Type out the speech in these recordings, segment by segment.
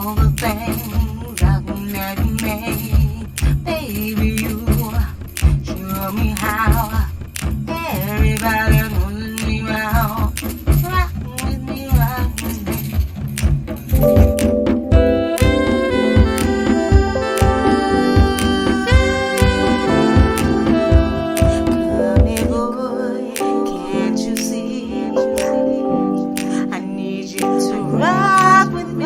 all the things I've never made. Baby, you show me how. Everybody pulling me round. Rock with me, rock with me. Come here, boy, can't you see? I need you to rock with me.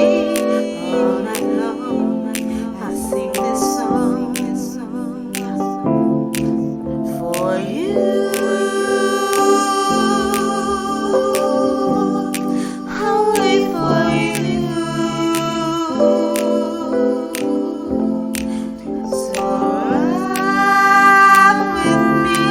All night long, I sing this song for you. I'll wait for you. So rock with me.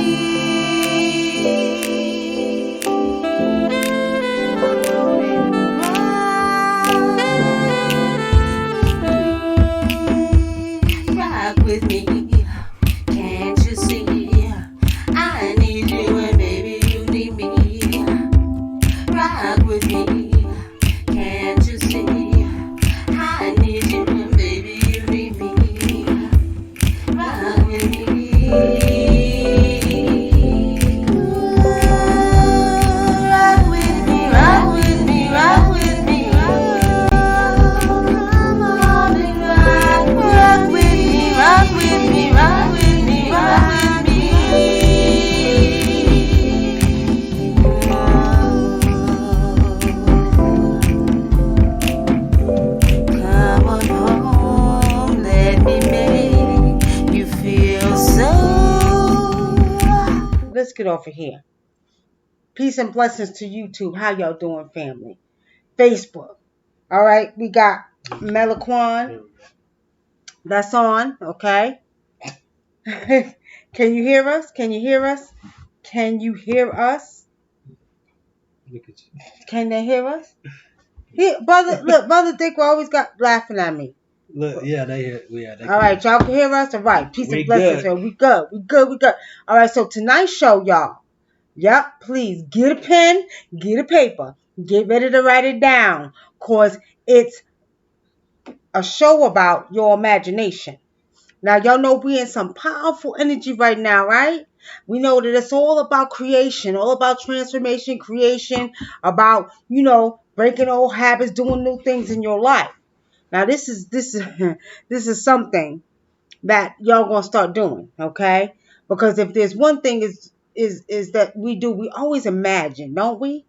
Rock with me. Can't you see? I need you and baby you need me. Rock with me. Can't you see? I need you and baby you need me. Rock with me. Rock with me, rock with me, rock with me. Come on and rock with me, rock with me, rock with me, rock with me. Come on home, let me make you feel so. Let's get off of here. Peace and blessings to YouTube. How y'all doing, family? Facebook. All right, we got Melaquan. That's on, okay? Can you hear us? Can you hear us? Can you hear us? Look at you. Can they hear us? Brother Dick always got laughing at me. Look, yeah, they hear. Yeah, they All right, y'all can hear us? All right, peace We and blessings. good. Man. We good. All right, so tonight's show, y'all. Yep, please get a pen, get a paper, get ready to write it down, cause it's a show about your imagination. Now, y'all know we're in some powerful energy right now, right? We know that it's all about creation, all about transformation, creation, about, breaking old habits, doing new things in your life. Now, this is this is something that y'all gonna start doing, okay? Because if there's one thing is that we always imagine, don't we?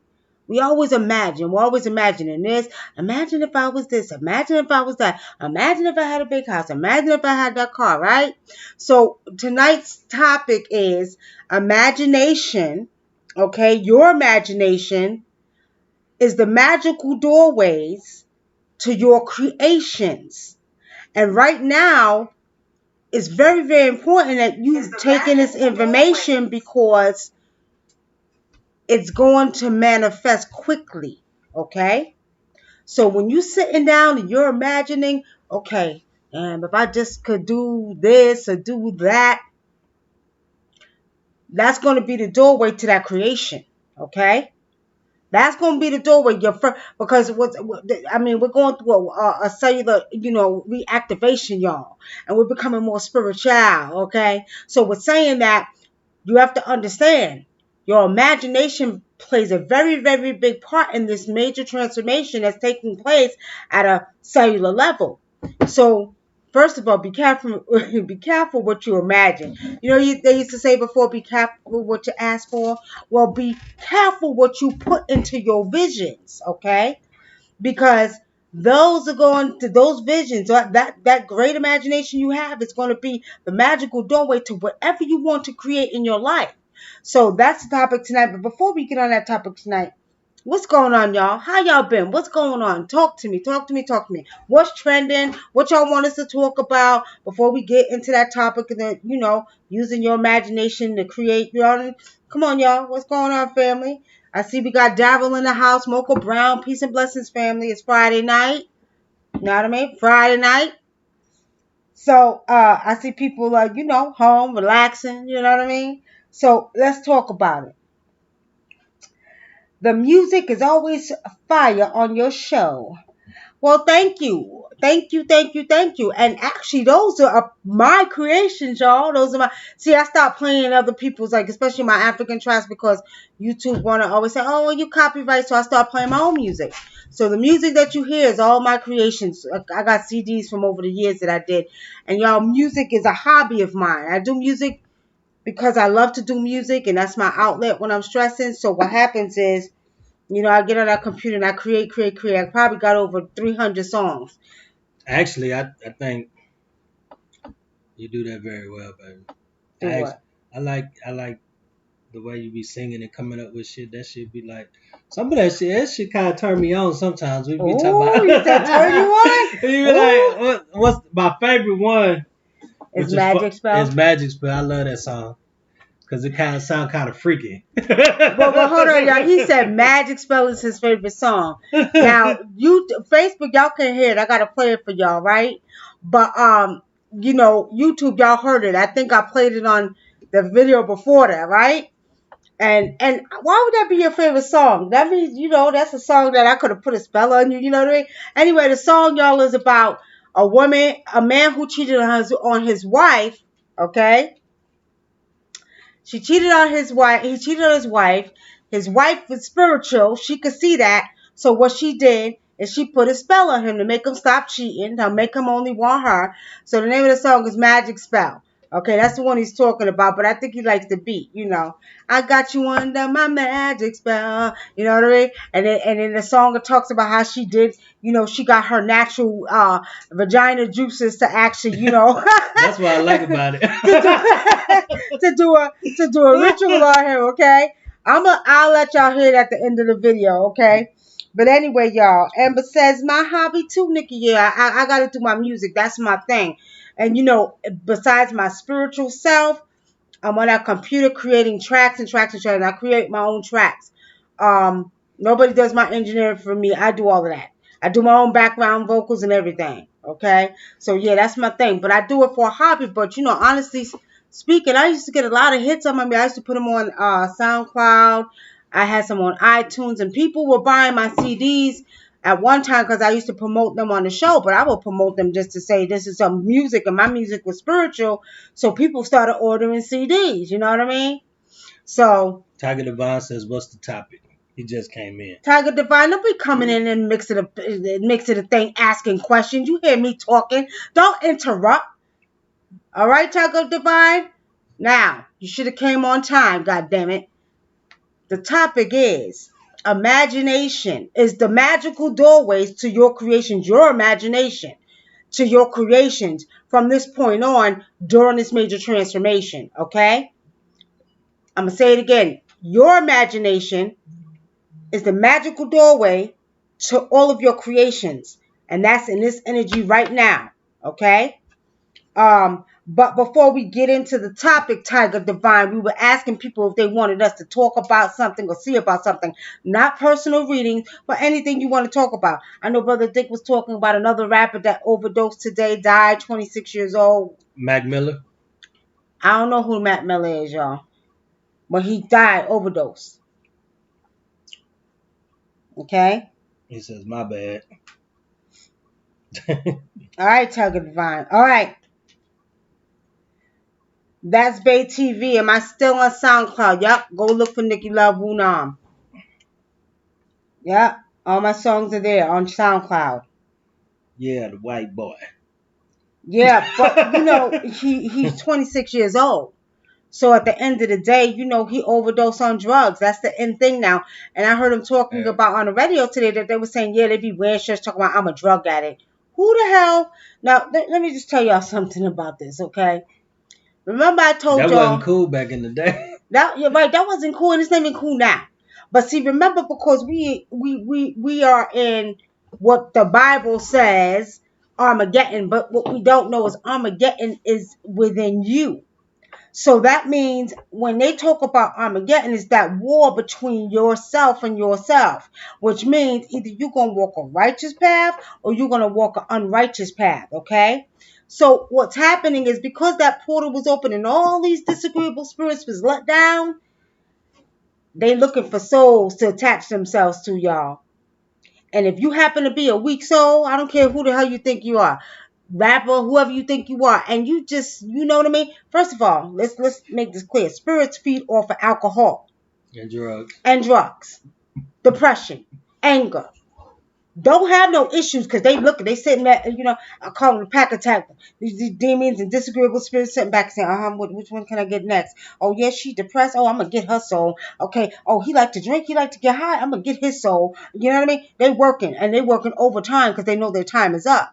We always imagine. We're always imagining this. Imagine if I was this. Imagine if I was that. Imagine if I had a big house. Imagine if I had that car, right? So tonight's topic is imagination. Okay, your imagination is the magical doorways to your creations. And right now, it's very, very important that you take in this information because it's going to manifest quickly, okay? So when you're sitting down and you're imagining, okay, if I just could do this or do that, that's going to be the doorway to that creation, okay? That's going to be the doorway. Because we're going through a cellular, reactivation, y'all, and we're becoming more spiritual, okay? So we're saying that you have to understand your imagination plays a very, very big part in this major transformation that's taking place at a cellular level. So, first of all, be careful. Be careful what you imagine. They used to say before, be careful what you ask for. Well, be careful what you put into your visions, okay? Because those visions, that great imagination you have is going to be the magical doorway to whatever you want to create in your life. So that's the topic tonight. But before we get on that topic tonight, what's going on, y'all? How y'all been? What's going on? Talk to me. What's trending? What y'all want us to talk about before we get into that topic? And then, using your imagination to create your own. Come on, y'all. What's going on, family? I see we got Daryl in the house. Mocha Brown. Peace and blessings, family. It's Friday night. You know what I mean? Friday night. So I see people home, relaxing. You know what I mean? So let's talk about it. The music is always fire on your show. Well, thank you. Thank you, thank you, thank you. And actually, those are my creations, y'all. Those are my. See, I stopped playing other people's, like, especially my African tracks, because YouTube want to always say, oh, well, you copyright. So I start playing my own music. So the music that you hear is all my creations. I got CDs from over the years that I did. And y'all, music is a hobby of mine. I do music because I love to do music, and that's my outlet when I'm stressing. So what happens is, I get on that computer and I create, create, create. I probably got over 300 songs. Actually, I think you do that very well, baby. Do I act- what? I like the way you be singing and coming up with shit. That shit be like some of that shit. That shit kind of turn me on sometimes. We be talking Oh, you said turn you about. on? You be Oh, like, what's my favorite one? it's Which is Magic is Spell. Magic Spell. I love that song because it kind of sound kind of freaky. But hold on, y'all. He said Magic Spell is his favorite song. Now, you Facebook, y'all can hear it. I gotta play it for y'all, right? But YouTube, y'all heard it. I think I played it on the video before that, right? And why would that be your favorite song? That means, that's a song that I could have put a spell on you, you know what I mean? Anyway, the song, y'all, is about a man who cheated on his wife, okay? She cheated on his wife. He cheated on his wife. His wife was spiritual. She could see that. So what she did is she put a spell on him to make him stop cheating, to make him only want her. So the name of the song is Magic Spell. Okay, that's the one he's talking about, but I think he likes the beat. I got you under my magic spell. You know what I mean? And then the song talks about how she did, she got her natural vagina juices to actually, That's what I like about it. to do a ritual on him, okay? I'll let y'all hear it at the end of the video, okay? But anyway, y'all, Amber says my hobby too, Nikki. Yeah, I gotta do my music. That's my thing. And besides my spiritual self, I'm on that computer creating tracks and tracks and tracks. And I create my own tracks. Nobody does my engineering for me. I do all of that. I do my own background vocals and everything. Okay, so yeah, that's my thing. But I do it for a hobby. But honestly speaking, I used to get a lot of hits on my. I used to put them on SoundCloud. I had some on iTunes, and people were buying my CDs at one time because I used to promote them on the show. But I would promote them just to say this is some music, and my music was spiritual. So people started ordering CDs. You know what I mean? So Tiger Devon says, "What's the topic?" He just came in. Tiger Divine, don't be coming in and mixing the thing, asking questions. You hear me talking? Don't interrupt. All right, Tiger Divine. Now you should have came on time. God damn it. The topic is imagination is the magical doorways to your creations. Your imagination to your creations from this point on during this major transformation. Okay. I'm gonna say it again. Your imagination is the magical doorway to all of your creations. And that's in this energy right now. Okay? But before we get into the topic, Tiger Divine, we were asking people if they wanted us to talk about something or see about something. Not personal readings, but anything you want to talk about. I know Brother Dick was talking about another rapper that overdosed today, died, 26 years old. Mac Miller. I don't know who Matt Miller is, y'all. But he died, overdose. Okay? He says, "My bad." All right, Tiger Divine. All right. That's Bay TV. Am I still on SoundCloud? Yep. Go look for Nikki Love WUNAM. Yep. All my songs are there on SoundCloud. Yeah, the white boy. Yeah, but he's 26 years old. So at the end of the day, he overdosed on drugs. That's the end thing now. And I heard him talking Yeah. about on the radio today that they were saying, yeah, they be wearing shirts talking about I'm a drug addict. Who the hell? Now, let me just tell y'all something about this, okay? Remember I told That wasn't y'all cool back in the day. you're right, that wasn't cool, and it's not even cool now. But see, remember, because we are in what the Bible says, Armageddon, but what we don't know is Armageddon is within you. So that means when they talk about Armageddon, is that war between yourself and yourself, which means either you're gonna walk a righteous path or you're gonna walk an unrighteous path. Okay. So what's happening is because that portal was open and all these disagreeable spirits was let down, they looking for souls to attach themselves to, y'all. And if you happen to be a weak soul, I don't care who the hell you think you are, rapper, whoever you think you are, and you just, you know what I mean? First of all, let's make this clear. Spirits feed off of alcohol And drugs. and drugs, depression, anger. Don't have no issues because they sitting there, I call them the pack attack. These demons and disagreeable spirits sitting back saying, which one can I get next? Oh, yeah, she depressed. Oh, I'm going to get her soul. Okay. Oh, he like to drink. He like to get high. I'm going to get his soul. You know what I mean? They working and they working overtime because they know their time is up.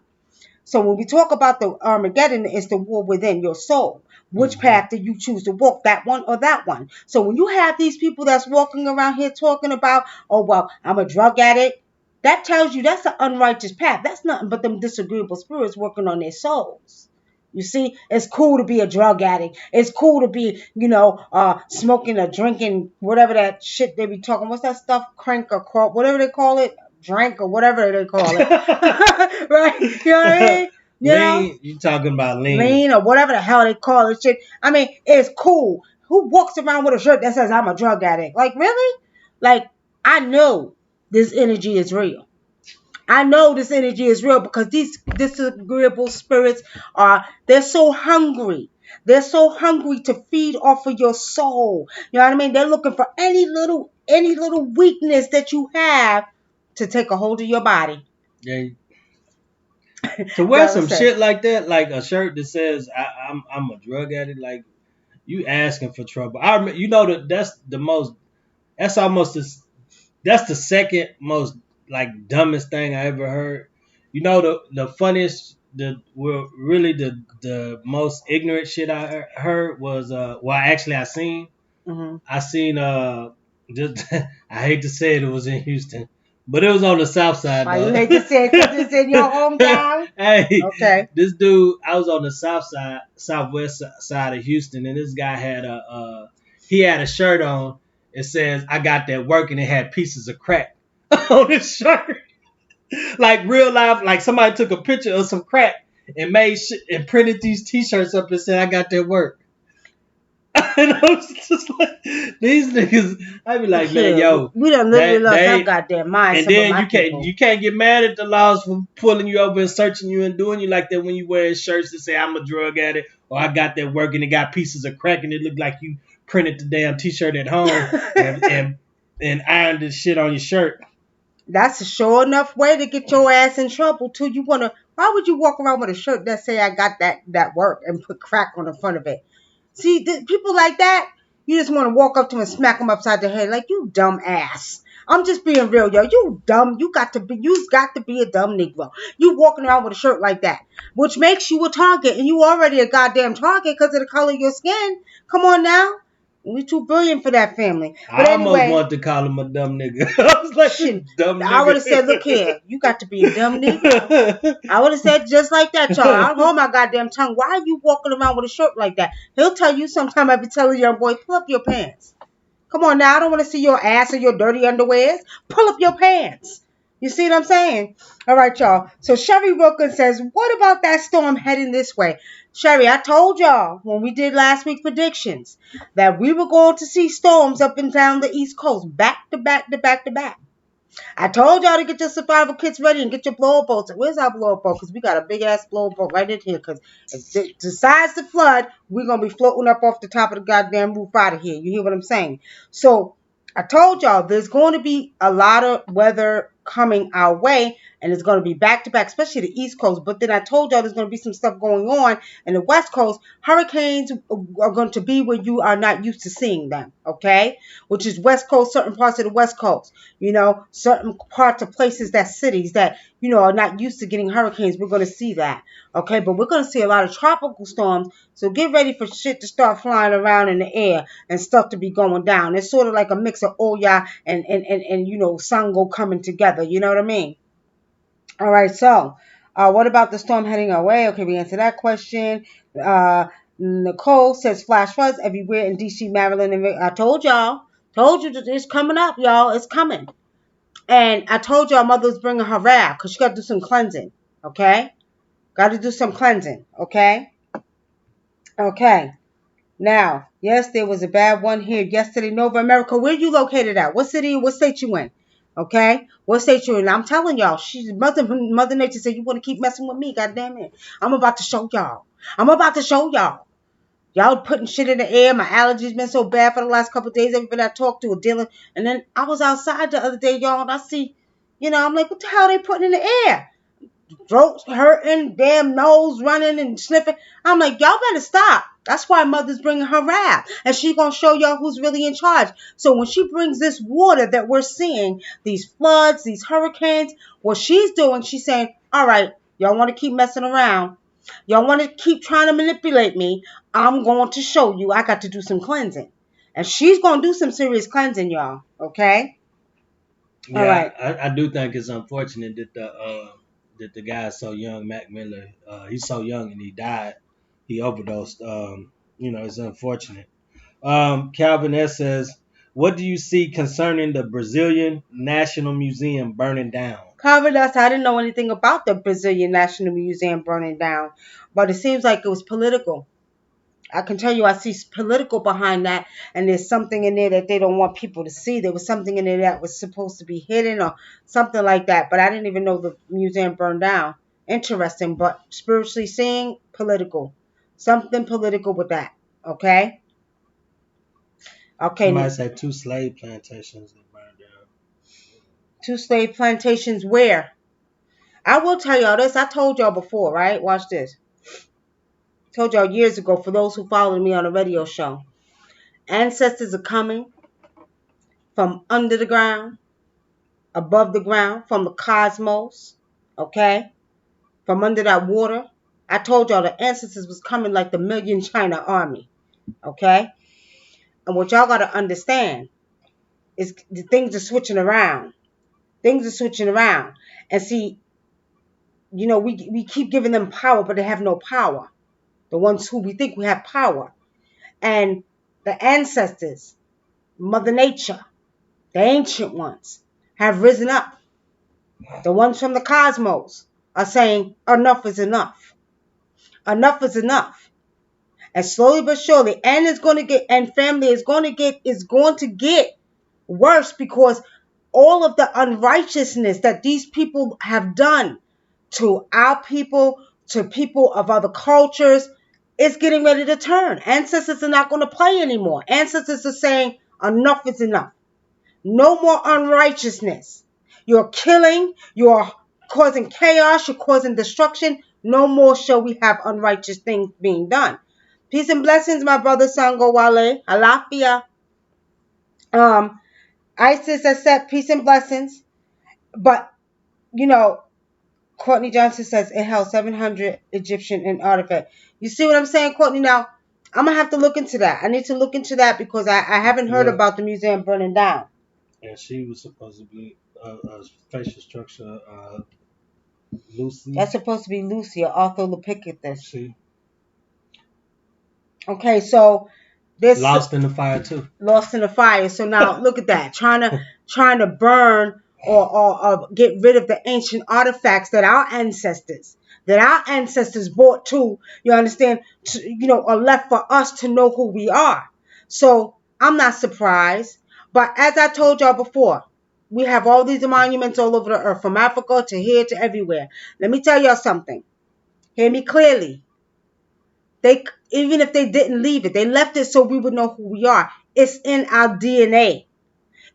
So when we talk about the Armageddon, it's the war within your soul. Which Hmm. path do you choose to walk, that one or that one? So when you have these people that's walking around here talking about, oh, well, I'm a drug addict, that tells you that's an unrighteous path. That's nothing but them disagreeable spirits working on their souls. You see, it's cool to be a drug addict. It's cool to be, smoking or drinking, whatever that shit they be talking. What's that stuff? Crank or crop, whatever they call it, drink or whatever they call it. Right? You know what I mean? You know, Lean, you talking about lean. lean or whatever the hell they call it. Shit. I mean, it's cool. Who walks around with a shirt that says I'm a drug addict? Like, really? Like, I know this energy is real. I know this energy is real because these disagreeable spirits they're so hungry. They're so hungry to feed off of your soul. You know what I mean? They're looking for any little weakness that you have to take a hold of your body. Yeah. To wear That some was it. shit like that, like a shirt that says I'm a drug addict, like you asking for trouble. I remember, that's the most. That's almost this. That's the second most like dumbest thing I ever heard. The funniest, really the most ignorant shit I heard was well, actually Hmm. I seen just I hate to say it, it was in Houston, but it was on the south side Why you though. hate to say it because it's in your hometown? Hey, Okay. this dude, I was on the south side, southwest side of Houston, and this guy had he had a shirt on. It says "I got that work," and it had pieces of crack on his shirt, like real life. Like somebody took a picture of some crack and and printed these T-shirts up and said "I got that work." And I was just like, these niggas. I'd be like, man, Yeah, yo, we done literally that lost our they goddamn mind, and some of then my you people. can't get mad at the laws for pulling you over and searching you and doing you like that when you wear shirts that say I'm a drug addict or I got that work and it got pieces of crack and it looked like you printed the damn T-shirt at home and ironed this shit on your shirt. That's a sure enough way to get your ass in trouble too. Why would you walk around with a shirt that say I got that work and put crack on the front of it? See, people like that, you just want to walk up to them and smack them upside the head like you dumb ass. I'm just being real, yo. You dumb. You got to be a dumb Negro. You walking around with a shirt like that, which makes you a target, and you already a goddamn target because of the color of your skin. Come on now, we too brilliant for that family. But I almost anyway, wanted to call him a dumb nigga. I was like, this shit. dumb I would nigga. have said, look here, you got to be a dumb Negro. I would have said just like that, y'all. I don't hold my goddamn tongue. Why are you walking around with a shirt like that? He'll tell you sometime. I be telling young boy, pull up your pants. Come on now, I don't want to see your ass or your dirty underwears. Pull up your pants. You see what I'm saying? All right, y'all. So Sherry Wilkins says, what about that storm heading this way? Sherry, I told y'all when we did last week predictions that we were going to see storms up and down the East Coast back to back to back to back. I told y'all to get your survival kits ready and get your blower boats. Where's our blower boat? Because we got a big ass blower boat right in here. Because if it decides to flood, we're going to be floating up off the top of the goddamn roof out of here. You hear what I'm saying? So I told y'all there's going to be a lot of weather coming our way. And it's going to be back to back, especially the East Coast. But then I told y'all there's going to be some stuff going on in the West Coast. Hurricanes are going to be where you are not used to seeing them, okay? Which is West Coast, certain parts of the West Coast. Certain parts of places that cities that, are not used to getting hurricanes. We're going to see that. Okay. But we're going to see a lot of tropical storms. So get ready for shit to start flying around in the air and stuff to be going down. It's sort of like a mix of Oya and Sango coming together. You know what I mean? All right. So, what about the storm heading our way? Okay. We answered that question. Uh, Nicole says flash floods everywhere in DC, Maryland. And I told you that it's coming up, y'all. It's coming. And I told y'all mother's bringing her wrath because she got to do some cleansing. Okay? Got to do some cleansing. Okay? Okay. Now, yes, there was a bad one here yesterday. Nova America, where you located at? What city, what state you in? Okay? What state you in? I'm telling y'all, she's Mother Nature said, you want to keep messing with me, goddamn it. I'm about to show y'all. I'm about to show y'all. Y'all putting shit in the air. My allergies been so bad for the last couple of days. Everybody I talked to was dealing. And then I was outside the other day, y'all, and I see, I'm like, what the hell are they putting in the air? Throats hurting, damn nose running and sniffing. I'm like, y'all better stop. That's why Mother's bringing her rap. And she's going to show y'all who's really in charge. So when she brings this water that we're seeing, these floods, these hurricanes, what she's doing, she's saying, all right, y'all want to keep messing around. Y'all want to keep trying to manipulate me. I'm going to show you I got to do some cleansing. And she's going to do some serious cleansing, y'all. Okay? All Yeah, right. I do think it's unfortunate that the guy is so young, Mac Miller. He's so young and he died. He overdosed. It's unfortunate. Calvin S says, "What do you see concerning the Brazilian National Museum burning down?" Covered us. I didn't know anything about the Brazilian National Museum burning down, but it seems like it was political. I can tell you I see political behind that, and there's something in there that they don't want people to see. There was something in there that was supposed to be hidden or something like that, but I didn't even know the museum burned down. Interesting, but spiritually seeing, political. Something political with that. Okay? Somebody Okay, said two slave plantations that burned down. two slave plantations where? I will tell y'all this. I told y'all before, right? Watch this. Told y'all years ago, for those who followed me on a radio show, ancestors are coming from under the ground, above the ground, from the cosmos, okay, from under that water. I told y'all the ancestors was coming like the Million China Army, okay. And what y'all gotta understand is the things are switching around. Things are switching around, and see, we keep giving them power, but they have no power. The ones who we think we have power, and the ancestors, Mother Nature, the ancient ones, have risen up. The ones from the cosmos are saying enough is enough. Enough is enough. And slowly but surely, and family is going to get worse, because all of the unrighteousness that these people have done to our people, to people of other cultures, is getting ready to turn. Ancestors are not going to play anymore. Ancestors are saying enough is enough. No more unrighteousness. You're killing, you're causing chaos, you're causing destruction. No more shall we have unrighteous things being done. Peace and blessings, my brother Sango Wale. Alafia. Um, Isis accept peace and blessings. But, you know, Courtney Johnson says it held 700 Egyptian in artifact. You see what I'm saying, Courtney? Now, I'm going to have to look into that. I need to look into that because I haven't heard Yeah, about the museum burning down. and she was supposed to be a facial structure, Lucy. That's supposed to be Lucy or Australopithecus. She Okay, so this lost in the fire too. lost in the fire. So now look at that, trying to burn or get rid of the ancient artifacts that our ancestors brought to. You understand? Are left for us to know who we are. So I'm not surprised. But as I told y'all before, we have all these monuments all over the earth, from Africa to here to everywhere. Let me tell y'all something. Hear me clearly. They Even if they didn't leave it, they left it so we would know who we are. It's in our DNA.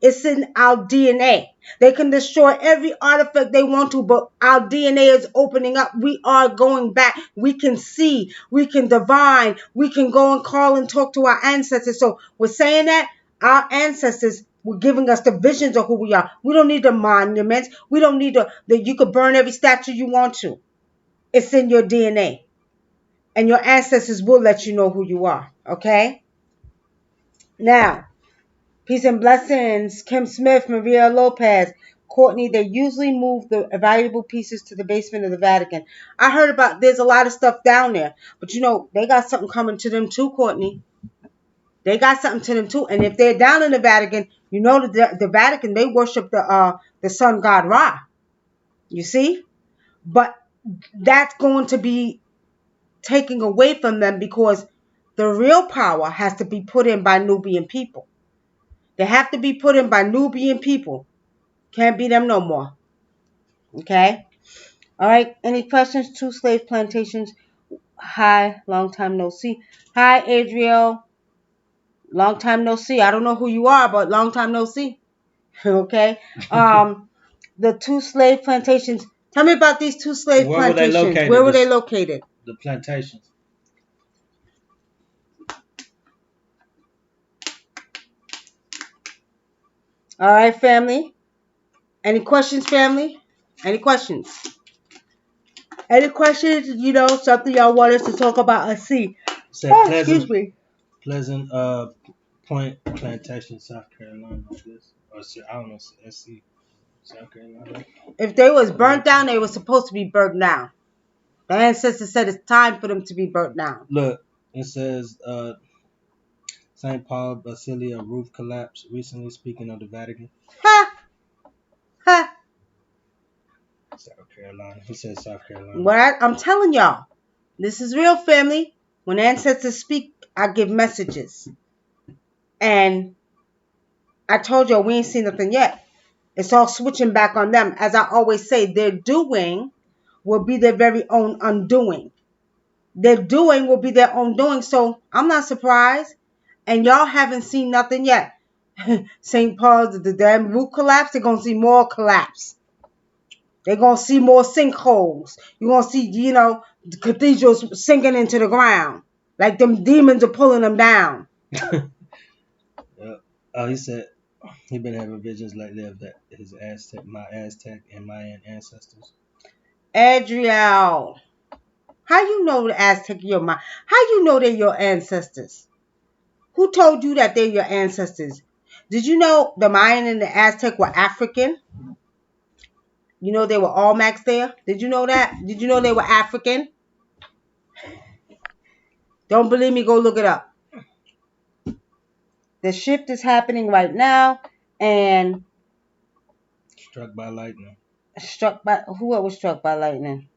It's in our DNA. They can destroy every artifact they want to, but our DNA is opening up. We are going back. We can see, we can divine, we can go and call and talk to our ancestors. So we're saying that our ancestors were giving us the visions of who we are. We don't need the monuments. We don't need you could burn every statue you want to. It's in your DNA. And your ancestors will let you know who you are. Okay? Now, peace and blessings. Kim Smith, Maria Lopez, Courtney, they usually move the valuable pieces to the basement of the Vatican. I heard there's a lot of stuff down there. But they got something coming to them too, Courtney. They got something to them too. And if they're down in the Vatican, the Vatican, they worship the sun god Ra. You see? But that's going to be taking away from them, because the real power has to be put in by Nubian people. They have to be put in by Nubian people. Can't be them no more. Okay? All right. Any questions? Two slave plantations. Hi, long time no see. Hi, Adriel. Long time no see. I don't know who you are, but long time no see. Okay. The two slave plantations. Tell me about these two slave Where were they plantations. Where located? were they located? The plantations. All right, family. Any questions, family? Any questions? Any questions? Something y'all want us to talk about? Let's see. Said Oh, excuse Pleasant me. Pleasant Point Plantation, South Carolina, I guess. Or I don't know, SC, South Carolina. If they was burnt Look, down, they were supposed to be burnt down. The ancestors said it's time for them to be burnt down. look, it says St. Paul Basilia roof collapse recently. Speaking of the Vatican, Ha! Ha! South Carolina. He said South Carolina. I'm telling y'all, this is real, family. When ancestors speak, I give messages. And I told y'all we ain't seen nothing yet. It's all switching back on them. As I always say, their doing will be their very own undoing. Their doing will be their own doing. So I'm not surprised. And y'all haven't seen nothing yet. St. Paul's, the damn roof collapse, they're going to see more collapse. They're going to see more sinkholes. You're going to see, the cathedrals sinking into the ground. Like them demons are pulling them down. Yeah. Oh, he said he been having visions lately of that his Aztec and Mayan ancestors. Adriel, how you know the Aztec your mind? How you know they're your ancestors? Who told you that they're your ancestors? Did you know the Mayan and the Aztec were African? You know they were all maxed there? Did you know that? Did you know they were African? Don't believe me, go look it up. The shift is happening right now, and Struck by lightning. who was struck by lightning?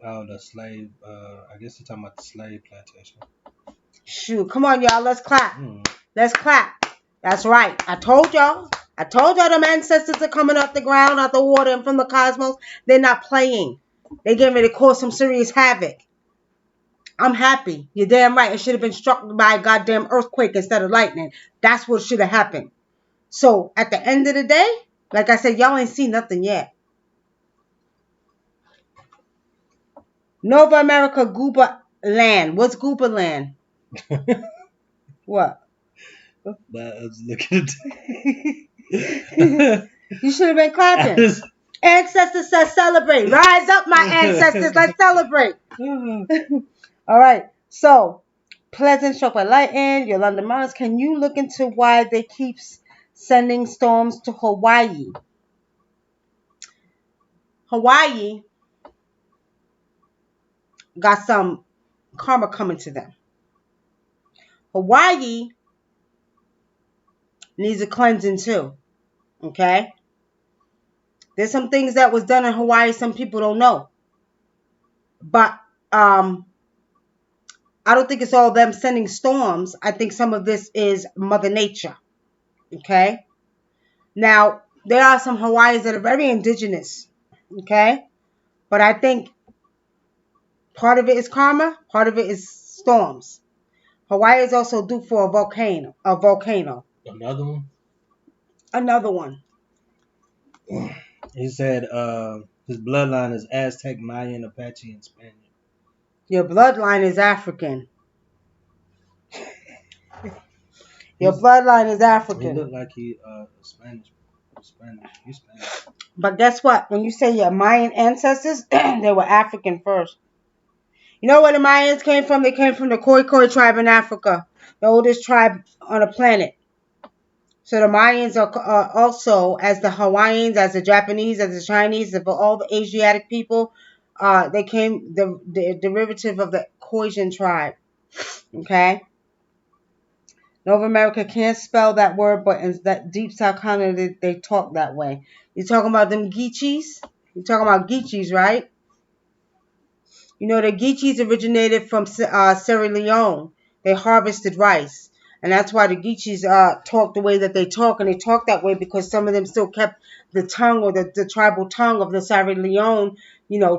Oh, the slave. I guess you're talking about the slave plantation. Shoot, come on, y'all, let's clap. Hmm. Let's clap. That's right. I told y'all. Them ancestors are coming up the ground, out the water, and from the cosmos. They're not playing. They getting ready to cause some serious havoc. I'm happy. You're damn right. It should have been struck by a goddamn earthquake instead of lightning. That's what should have happened. So at the end of the day, like I said, y'all ain't seen nothing yet. Nova America Gooba land. What's Gooba land? What? But I was looking at You should have been clapping. Ancestors said celebrate. Rise up, my ancestors. Let's celebrate. All right. So, pleasant struck by lightning. Yolanda Mars, can you look into why they keep sending storms to Hawaii? Hawaii got some karma coming to them. Hawaii needs a cleansing too. Okay? There's some things that was done in Hawaii some people don't know. But I don't think it's all them sending storms. I think some of this is Mother Nature. Okay? Now, there are some Hawaiians that are very indigenous. Okay? But I think part of it is karma, part of it is storms. Hawaii is also due for a volcano. another one. Another one. He said his bloodline is Aztec, Mayan, Apache, and Spaniard. Your bloodline is African. Your bloodline is He African. looked like he Spanish. He's Spanish. But guess what? When you say your Mayan ancestors, they were African first. You know where the Mayans came from? They came from the Khoi tribe in Africa, the oldest tribe on the planet. So the Mayans are also, as the Hawaiians, as the Japanese, as the Chinese, for all the Asiatic people, they came the derivative of the Khoisan tribe. Okay? Nova America can't spell that word, but in that deep South Canada, they talk that way. You talking about them Geechees? You talking about Geechees, right? You know, the Geechees originated from Sierra Leone. They harvested rice. And that's why the Geechees talk the way that they talk, and they talk that way because some of them still kept the tongue or the tribal tongue of the Sierra Leone,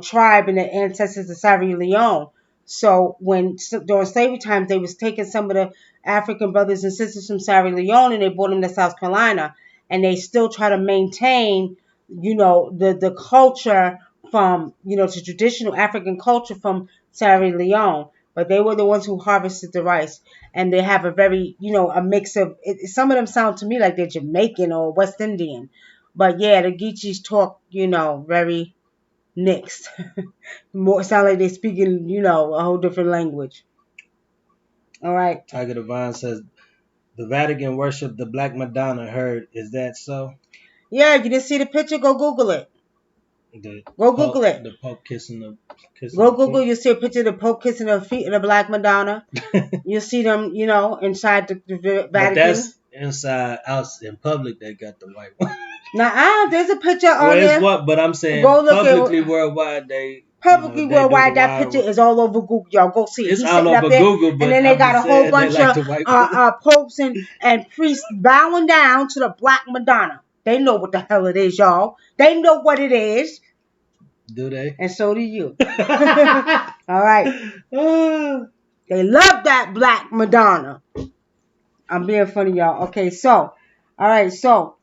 tribe and the ancestors of Sierra Leone. So when during slavery times they was taking some of the African brothers and sisters from Sierra Leone and they brought them to South Carolina, and they still try to maintain, the culture from, the traditional African culture from Sierra Leone. But they were the ones who harvested the rice, and they have a very, a mix of. Some of them sound to me like they're Jamaican or West Indian, but yeah, the Geechees talk, very mixed. More sound like they're speaking, a whole different language. All right. Tiger Divine says the Vatican worshiped the Black Madonna. Heard, is that so? Yeah, you didn't see the picture? Go Google it. Go Google it. The Pope kissing the Go Google. You'll see a picture of the Pope kissing the feet of the Black Madonna. You'll see them, inside the Vatican. But that's inside, out in public. They got the white one. There's a picture on there. But I'm saying Go look publicly worldwide. Publicly worldwide, that picture is all over Google. Y'all go see it. It's all over Google, but and then they got a whole bunch of popes and priests bowing down to the Black Madonna. They know what the hell it is, y'all. They know what it is. Do they? And so do you. All right. They love that Black Madonna. I'm being funny, y'all. Okay, so, all right, so,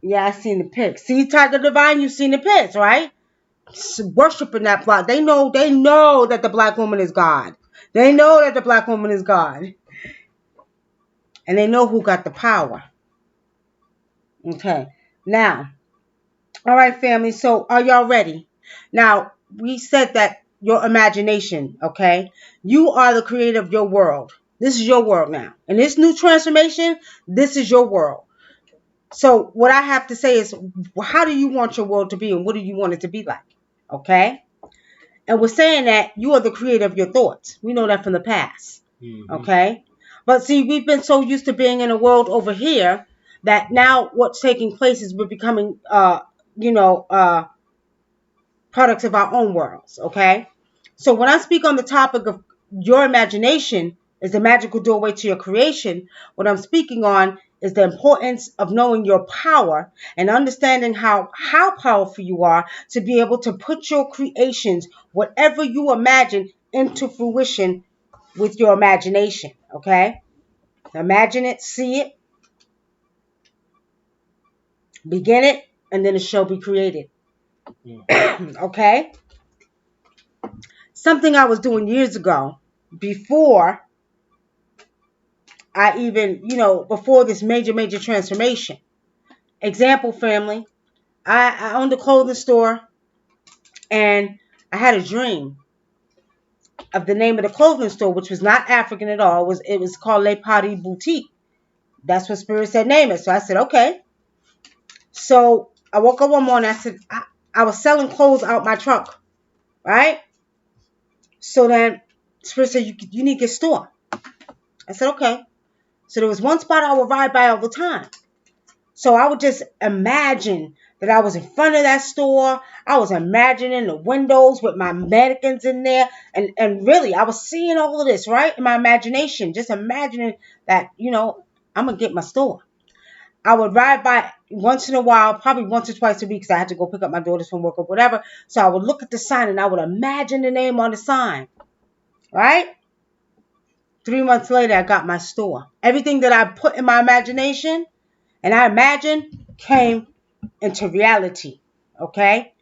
yeah, I seen the pics. See, Tiger Divine, you seen the pics, right? Worshiping that Black. They know that the Black woman is God. They know that the Black woman is God. And they know who got the power. Okay. Now, all right, family. So, are y'all ready? Now, we said that your imagination, okay? You are the creator of your world. This is your world now. And this new transformation, this is your world. So, what I have to say is, how do you want your world to be and what do you want it to be like? Okay? And we're saying that you are the creator of your thoughts. We know that from the past. Mm-hmm. Okay? But see, we've been so used to being in a world over here that now what's taking place is we're becoming, products of our own worlds. Okay? So when I speak on the topic of your imagination is the magical doorway to your creation, what I'm speaking on is the importance of knowing your power and understanding how powerful you are to be able to put your creations, whatever you imagine, into fruition with your imagination. Okay? Imagine it, see it, begin it, and then it shall be created. Okay? Something I was doing years ago, before I even, before this major transformation. Example, family. I owned a clothing store, and I had a dream of the name of the clothing store, which was not African at all. It was called Le Paris Boutique. That's what Spirit said name it. So I said, okay. So I woke up one morning. I said, I was selling clothes out my truck, right? So then Spirit said, you need to get a store. I said, okay. So there was one spot I would ride by all the time. So I would just imagine that I was in front of that store. I was imagining the windows with my mannequins in there. And really, I was seeing all of this, right? In my imagination. Just imagining that, I'm going to get my store. I would ride by once in a while, probably once or twice a week, because I had to go pick up my daughters from work or whatever. So I would look at the sign and I would imagine the name on the sign. Right? 3 months later, I got my store. Everything that I put in my imagination and I imagined came into reality. Okay?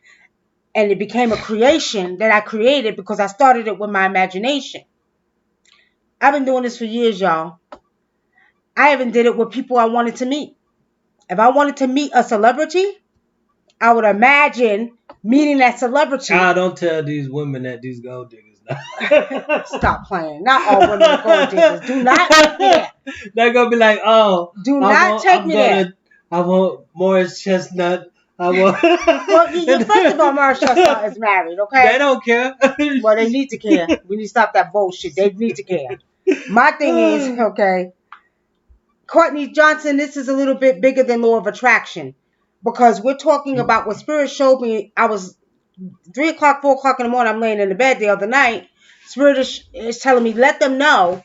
And it became a creation that I created because I started it with my imagination. I've been doing this for years, y'all. I even did it with people I wanted to meet. If I wanted to meet a celebrity, I would imagine meeting that celebrity. Don't tell these women that these gold diggers. Stop playing. Not all women are gold diggers. Do not take me there. They're going to be like, oh. Do not take me there. I want Morris Chestnut. Well, first of all, Morris Chestnut is married, okay? They don't care. Well, they need to care. We need to stop that bullshit. They need to care. My thing is, okay, Courtney Johnson, this is a little bit bigger than law of attraction because we're talking about what Spirit showed me. I was 3 o'clock, 4 o'clock in the morning. I'm laying in the bed the other night. Spirit is telling me, let them know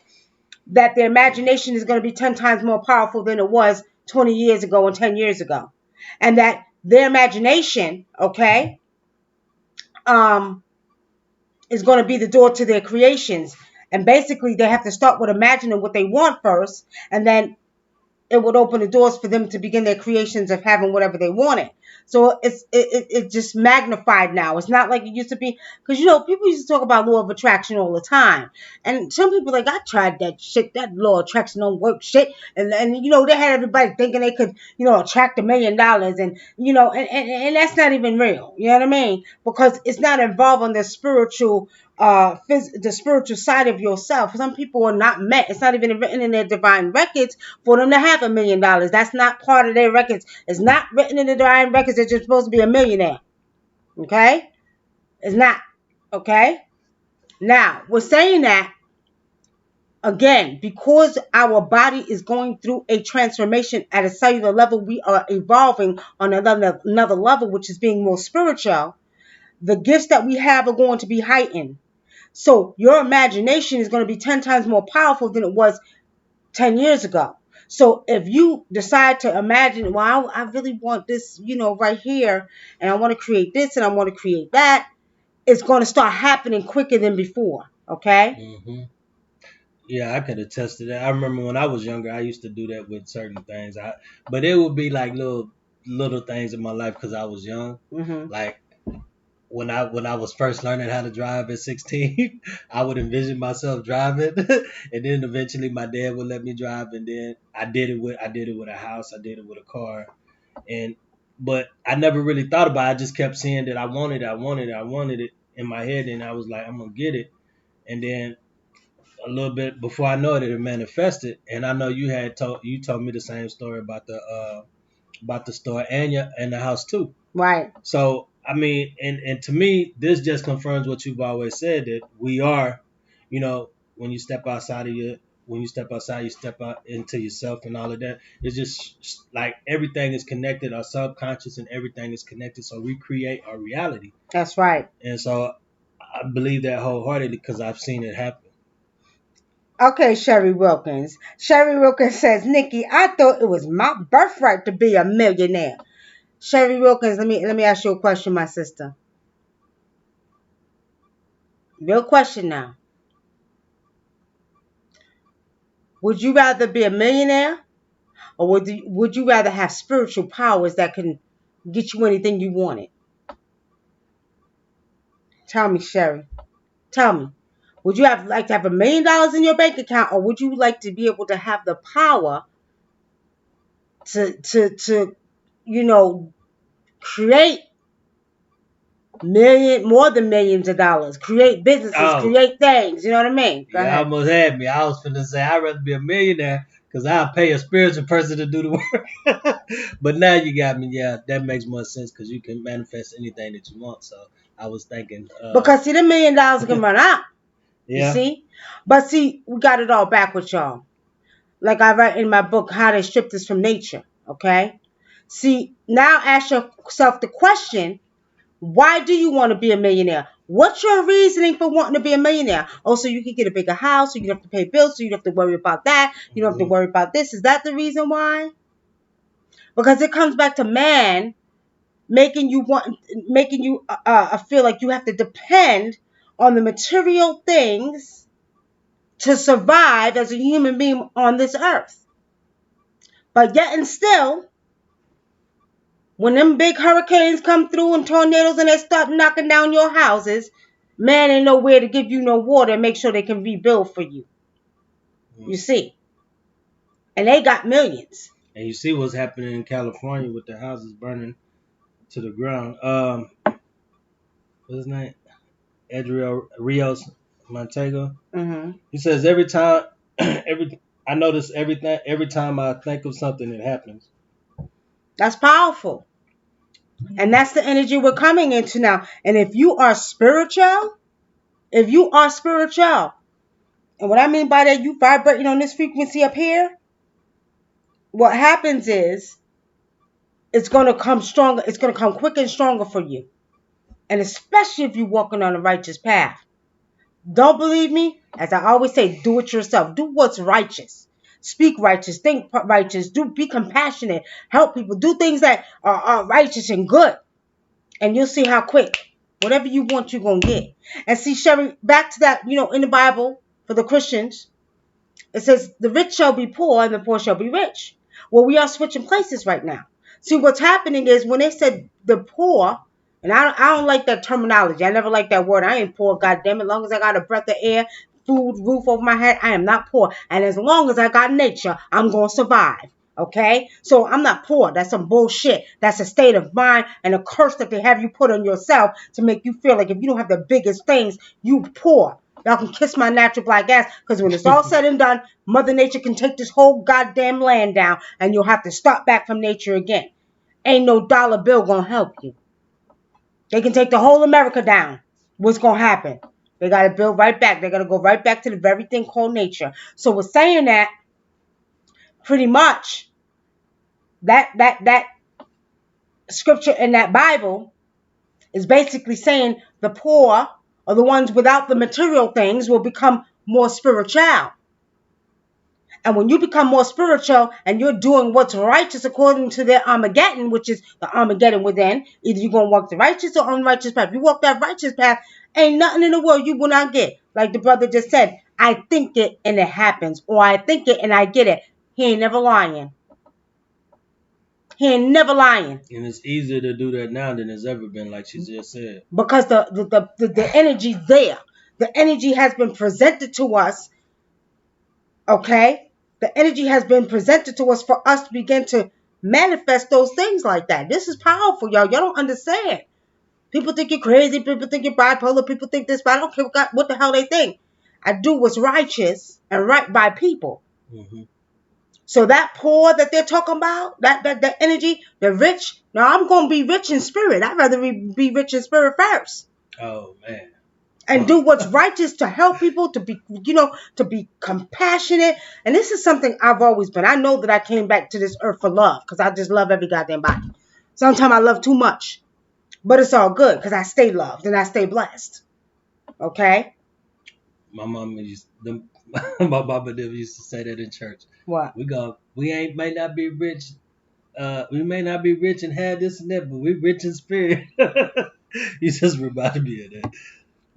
that their imagination is going to be 10 times more powerful than it was 20 years ago and 10 years ago. And that their imagination, okay, um, is going to be the door to their creations. And basically, they have to start with imagining what they want first, and then it would open the doors for them to begin their creations of having whatever they wanted. So it's just magnified now. It's not like it used to be, because people used to talk about law of attraction all the time, and some people like, I tried that shit. That law of attraction don't work shit, and they had everybody thinking they could attract $1 million, and that's not even real. You know what I mean? Because it's not involving the spiritual the spiritual side of yourself. Some people are not met. It's not even written in their divine records for them to have $1 million. That's not part of their records. It's not written in the divine records that you're supposed to be a millionaire. Okay? It's not. Okay? Now, we're saying that again, because our body is going through a transformation at a cellular level, we are evolving on another level, which is being more spiritual. The gifts that we have are going to be heightened. So your imagination is going to be 10 times more powerful than it was 10 years ago. So if you decide to imagine, well, I really want this, right here, and I want to create this and I want to create that, it's going to start happening quicker than before. Okay? Hmm. Yeah, I could attest to that. I remember when I was younger, I used to do that with certain things. But it would be like little things in my life because I was young. Mm-hmm. Like when I was first learning how to drive at 16, I would envision myself driving, and then eventually my dad would let me drive, and then I did it with a house, I did it with a car, and but I never really thought about it. I just kept saying that I wanted it in my head, and I was like, I'm gonna get it, and then a little bit before I know it, it manifested. And I know you told me the same story about the store and the house too. Right. So I mean, and to me, this just confirms what you've always said, that we are, when you step outside of your when you step outside, you step out into yourself and all of that. It's just like everything is connected, our subconscious and everything is connected. So we create our reality, That's right. and so I believe that wholeheartedly because I've seen it happen. Okay, Sherry Wilkins. Sherry Wilkins says, Nikki, I thought it was my birthright to be a millionaire. Sherry Wilkins, let me ask you a question, my sister. Real question now. Would you rather be a millionaire, or would you rather have spiritual powers that can get you anything you wanted? Tell me, Sherry. Tell me. Would you like to have $1 million in your bank account, or would you like to be able to have the power to create more than millions of dollars, create businesses, Oh, create things? You know what I mean? Go you ahead. almost had me. I was finna say I'd rather be a millionaire because I'll pay a spiritual person to do the work. But now you got me. Yeah, that makes more sense because you can manifest anything that you want. So I was thinking, Because see, the $1 million can run out. You yeah. see, but see, we got it all backwards, y'all. Like I write in my book, How They Stripped Us from Nature. Okay. See, now ask yourself the question: why do you want to be a millionaire? What's your reasoning for wanting to be a millionaire? Oh, so you can get a bigger house, so you don't have to pay bills, so you don't have to worry about that. You don't have to Hmm. worry about this. Is that the reason why? Because it comes back to man making you feel like you have to depend on the material things to survive as a human being on this earth. But yet and still, when them big hurricanes come through and tornadoes and they start knocking down your houses, man ain't nowhere to give you no water and make sure they can rebuild for you. You see? And they got millions. And you see what's happening in California with the houses burning to the ground. What's his name? Adriel Rios Montego. Hmm. He says every time, I notice everything. Every time I think of something, it happens. That's powerful. And that's the energy we're coming into now. And if you are spiritual, and what I mean by that, you vibrating on this frequency up here, what happens is it's going to come stronger. It's going to come quicker and stronger for you. And especially if you're walking on a righteous path. Don't believe me? As I always say, do it yourself. Do what's righteous. Speak righteous. Think righteous. Be compassionate. Help people. Do things that are righteous and good. And you'll see how quick. Whatever you want, you're going to get. And see, Sherry, back to that, in the Bible, for the Christians, it says, the rich shall be poor and the poor shall be rich. Well, we are switching places right now. See, what's happening is when they said the poor, and I don't like that terminology. I never like that word. I ain't poor, goddamn it. As long as I got a breath of air, food, roof over my head, I am not poor. And as long as I got nature, I'm going to survive. Okay? So I'm not poor. That's some bullshit. That's a state of mind and a curse that they have you put on yourself to make you feel like if you don't have the biggest things, you poor. Y'all can kiss my natural black ass, because when it's all said and done, Mother Nature can take this whole goddamn land down and you'll have to start back from nature again. Ain't no dollar bill gonna help you. They can take the whole America down. What's gonna happen? They gotta build right back. They gotta go right back to the very thing called nature. So we're saying that pretty much that scripture in that Bible is basically saying the poor or the ones without the material things will become more spiritual. And when you become more spiritual and you're doing what's righteous according to their Armageddon, which is the Armageddon within, either you're going to walk the righteous or unrighteous path. If you walk that righteous path, ain't nothing in the world you will not get. Like the brother just said, I think it and it happens. Or I think it and I get it. He ain't never lying. He ain't never lying. And it's easier to do that now than it's ever been, like she just said. Because the energy's there. The energy has been presented to us. Okay? The energy has been presented to us for us to begin to manifest those things like that. This is powerful, y'all. Y'all don't understand. People think you're crazy. People think you're bipolar. People think this, but I don't care what the hell they think. I do what's righteous and right by people. Mm-hmm. So that poor that they're talking about, that energy, the rich. Now I'm going to be rich in spirit. I'd rather be rich in spirit first. Oh, man. And do what's righteous to help people, to be, to be compassionate. And this is something I've always been. I know that I came back to this earth for love, because I just love every goddamn body. Sometimes I love too much, but it's all good because I stay loved and I stay blessed. Okay? My mama my mama never used to say that in church. What? May not be rich. We may not be rich and have this and that, but we're rich in spirit. You just reminded me of that.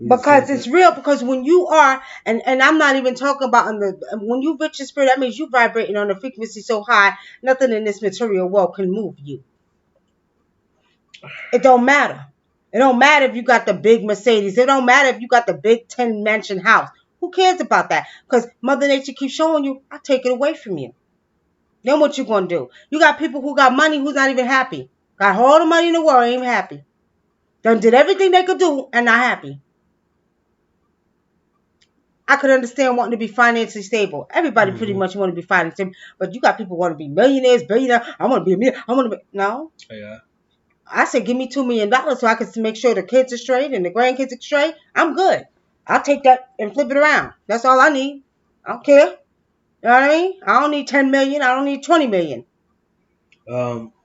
Because it's real. Because when you are, and I'm not even talking about when you rich in spirit, that means you vibrating on a frequency so high, nothing in this material world can move you. It don't matter. It don't matter if you got the big Mercedes. It don't matter if you got the big 10 mansion house. Who cares about that? Because Mother Nature keeps showing you, I take it away from you. Then what you gonna do? You got people who got money who's not even happy. Got all the money in the world, ain't even happy. Done did everything they could do and not happy. I could understand wanting to be financially stable. Everybody pretty much want to be financially stable. But you got people who want to be millionaires, billionaires. I want to be a millionaire. I want to be... No. Yeah. I said, give me $2 million so I can make sure the kids are straight and the grandkids are straight. I'm good. I'll take that and flip it around. That's all I need. I don't care. You know what I mean? I don't need 10 million. I don't need 20 million.